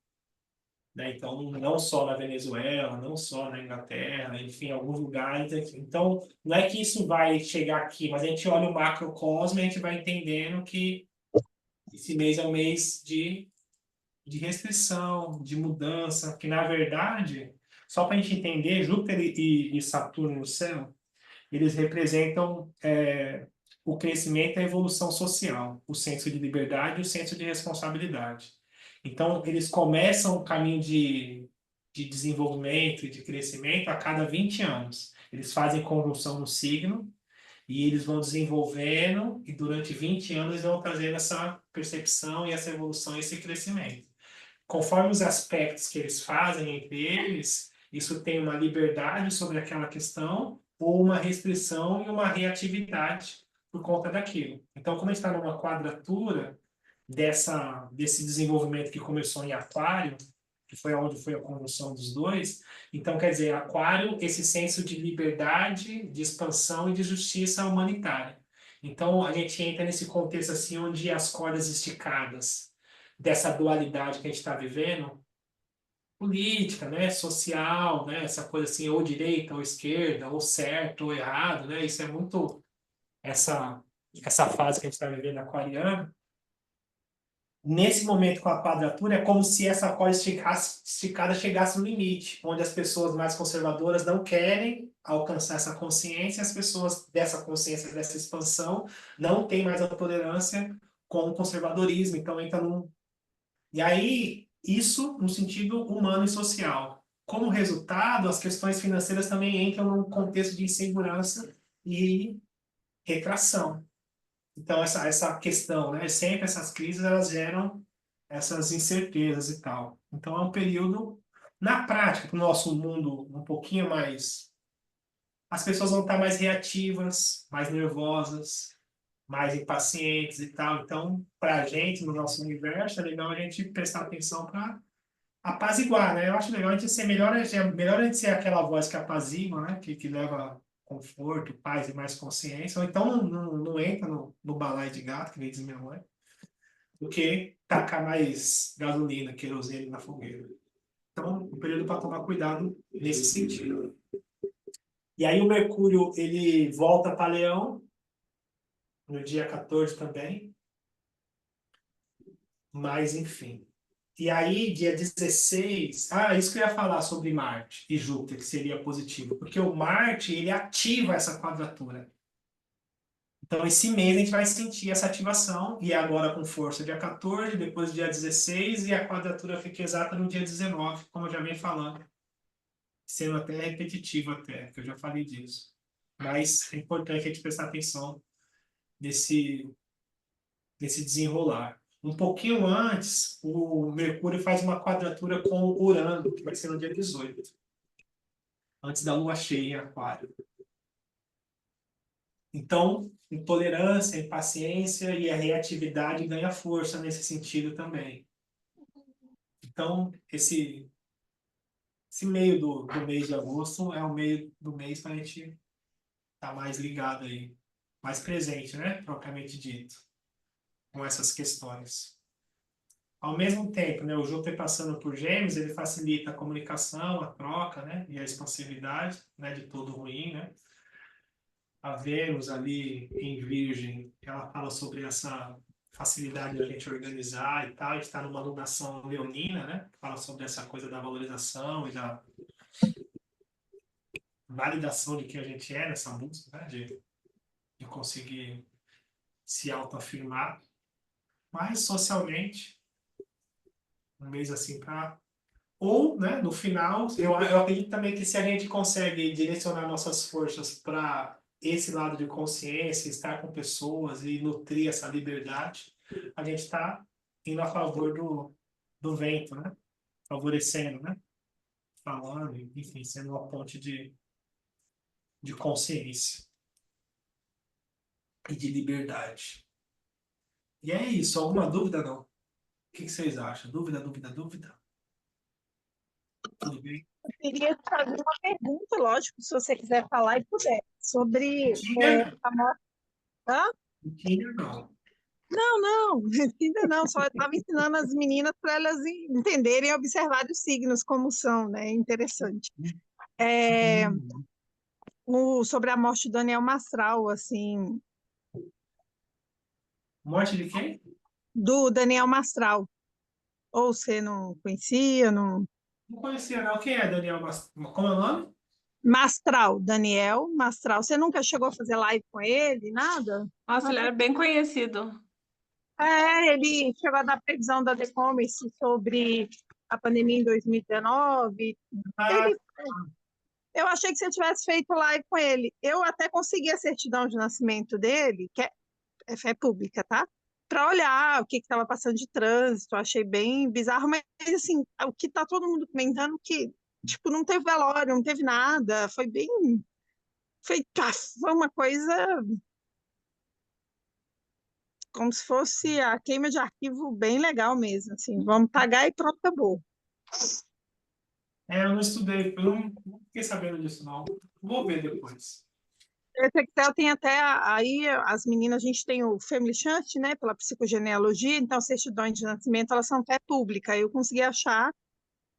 Speaker 1: né? Então, não só na Venezuela, não só na Inglaterra, enfim, alguns lugares. Então, não é que isso vai chegar aqui, mas a gente olha o macrocosmo e a gente vai entendendo que esse mês é um mês de restrição, de mudança, que na verdade, só para a gente entender, Júpiter e Saturno no céu, eles representam o crescimento e a evolução social, o senso de liberdade e o senso de responsabilidade. Então, eles começam o caminho de desenvolvimento e de crescimento a cada 20 anos. Eles fazem conjunção no signo e eles vão desenvolvendo e durante 20 anos eles vão trazendo essa percepção e essa evolução e esse crescimento. Conforme os aspectos que eles fazem entre eles, isso tem uma liberdade sobre aquela questão ou uma restrição e uma reatividade por conta daquilo. Então, como a gente está numa quadratura desse desenvolvimento que começou em Aquário, que foi onde foi a conjunção dos dois, então, quer dizer, Aquário, esse senso de liberdade, de expansão e de justiça humanitária. Então, a gente entra nesse contexto assim, onde as cordas esticadas dessa dualidade que a gente está vivendo, política, né, social, né, essa coisa assim, ou direita ou esquerda, ou certo ou errado, né, isso é muito essa fase que a gente está vivendo aquariana. Nesse momento com a quadratura, é como se essa corda esticada chegasse no limite, onde as pessoas mais conservadoras não querem alcançar essa consciência, as pessoas dessa consciência, dessa expansão, não têm mais a tolerância com o conservadorismo, então entra num... E aí, isso no sentido humano e social. Como resultado, as questões financeiras também entram num contexto de insegurança e retração. Então, essa questão, né? Sempre essas crises, elas geram essas incertezas e tal. Então, é um período, na prática, para o nosso mundo um pouquinho mais... As pessoas vão estar mais reativas, mais nervosas, mais impacientes e tal. Então, para a gente, no nosso universo, é legal a gente prestar atenção para apaziguar, né? Eu acho legal a gente ser melhor, melhor a gente ser aquela voz que apazigua, né? Que leva conforto, paz e mais consciência, ou então não entra no balaio de gato, que nem diz minha mãe, do que tacar mais gasolina, querosene na fogueira. Então, um período para tomar cuidado nesse sentido. E aí o Mercúrio, ele volta para Leão, no dia 14 também, mas enfim. E aí, dia 16... isso que eu ia falar sobre Marte e Júpiter, que seria positivo. Porque o Marte, ele ativa essa quadratura. Então, esse mês a gente vai sentir essa ativação, e agora com força dia 14, depois dia 16, e a quadratura fica exata no dia 19, como eu já venho falando. Sendo até repetitivo até, que eu já falei disso. Mas é importante a gente prestar atenção nesse desenrolar. Um pouquinho antes, o Mercúrio faz uma quadratura com o Urano, que vai ser no dia 18, antes da lua cheia em Aquário. Então, intolerância, impaciência e a reatividade ganha força nesse sentido também. Então, esse meio do mês de agosto é o meio do mês para a gente estar mais ligado aí, mais presente, né? Propriamente dito, com essas questões. Ao mesmo tempo, né, o Júpiter passando por Gêmeos, ele facilita a comunicação, a troca, né, e a expansividade, né, de todo ruim, né? A Vênus ali em Virgem, ela fala sobre essa facilidade de a gente organizar e tal. A gente está numa alunação leonina, né? Fala sobre essa coisa da valorização e da validação de quem a gente é nessa busca, né? De conseguir se autoafirmar. Mas socialmente, um mês assim para... Ou, né, no final, eu acredito também que se a gente consegue direcionar nossas forças para esse lado de consciência, estar com pessoas e nutrir essa liberdade, a gente está indo a favor do vento, né? Favorecendo, né? Falando, enfim, sendo uma ponte de consciência e de liberdade. E é isso. Alguma dúvida, não? O que vocês acham? Dúvida? Tudo bem?
Speaker 8: Eu queria te fazer uma pergunta, lógico, se você quiser falar e puder, sobre
Speaker 1: Tinder?
Speaker 8: a morte. Hã?
Speaker 1: Tinder não.
Speaker 8: Não, ainda não, só eu estava ensinando as meninas para elas entenderem e observar os signos como são, né? Interessante. É, sobre a morte do Daniel Mastral, assim,
Speaker 1: Morte de quem?
Speaker 8: do Daniel Mastral. Ou você não conhecia, não?
Speaker 1: Não conhecia, não. Quem é Daniel Como é o nome?
Speaker 8: Mastral, Daniel Mastral. Você nunca chegou a fazer live com ele, nada?
Speaker 3: Nossa, ele era bem conhecido.
Speaker 8: Ele chegou a dar previsão da The E-Commerce sobre a pandemia em 2019.
Speaker 1: Ah,
Speaker 8: Ele, eu achei que você tivesse feito live com ele. Eu até consegui a certidão de nascimento dele, que é fé pública, tá? Para olhar o que estava passando de trânsito. Achei bem bizarro, mas assim, o que tá todo mundo comentando que tipo, não teve velório, não teve nada. Foi bem. Foi uma coisa como se fosse a queima de arquivo bem legal mesmo, assim, vamos pagar e pronto, acabou.
Speaker 1: eu não estudei, eu não fiquei sabendo disso, não. Vou ver depois.
Speaker 8: Esse Excel tem até, aí as meninas, a gente tem o Family Chant, né, pela psicogenealogia, então certidões de nascimento, elas são fé pública, eu consegui achar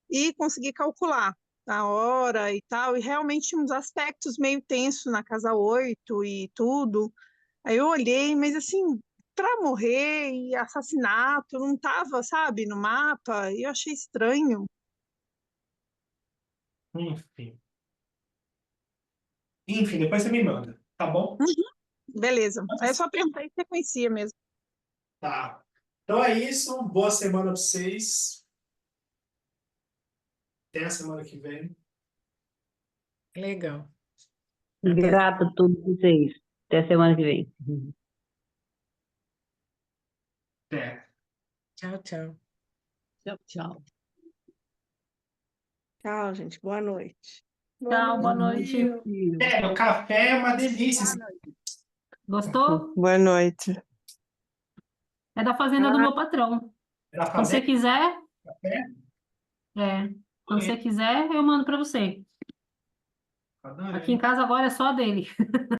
Speaker 8: e consegui calcular a hora e tal, e realmente uns aspectos meio tensos na casa 8 e tudo, aí eu olhei, mas assim, para morrer e assassinato, não estava, sabe, no mapa, e eu achei estranho.
Speaker 1: Enfim. Enfim, depois você me manda, tá bom?
Speaker 8: Beleza. Aí eu só perguntei se você conhecia mesmo.
Speaker 1: Tá. Então é isso. Boa semana para vocês. Até a semana que vem.
Speaker 5: Legal.
Speaker 7: Grato a todos vocês. Até semana que vem.
Speaker 1: Até.
Speaker 5: Tchau, tchau.
Speaker 4: Tchau, tchau.
Speaker 2: Tchau, gente. Boa noite.
Speaker 9: Tchau, boa noite.
Speaker 1: O café é uma delícia.
Speaker 9: Gostou?
Speaker 10: Boa noite.
Speaker 9: É da fazenda do meu patrão.
Speaker 1: Ela
Speaker 9: Quando você
Speaker 1: fazer
Speaker 9: quiser,
Speaker 1: café?
Speaker 9: quando você quiser, eu mando para você. Aqui em casa agora é só dele.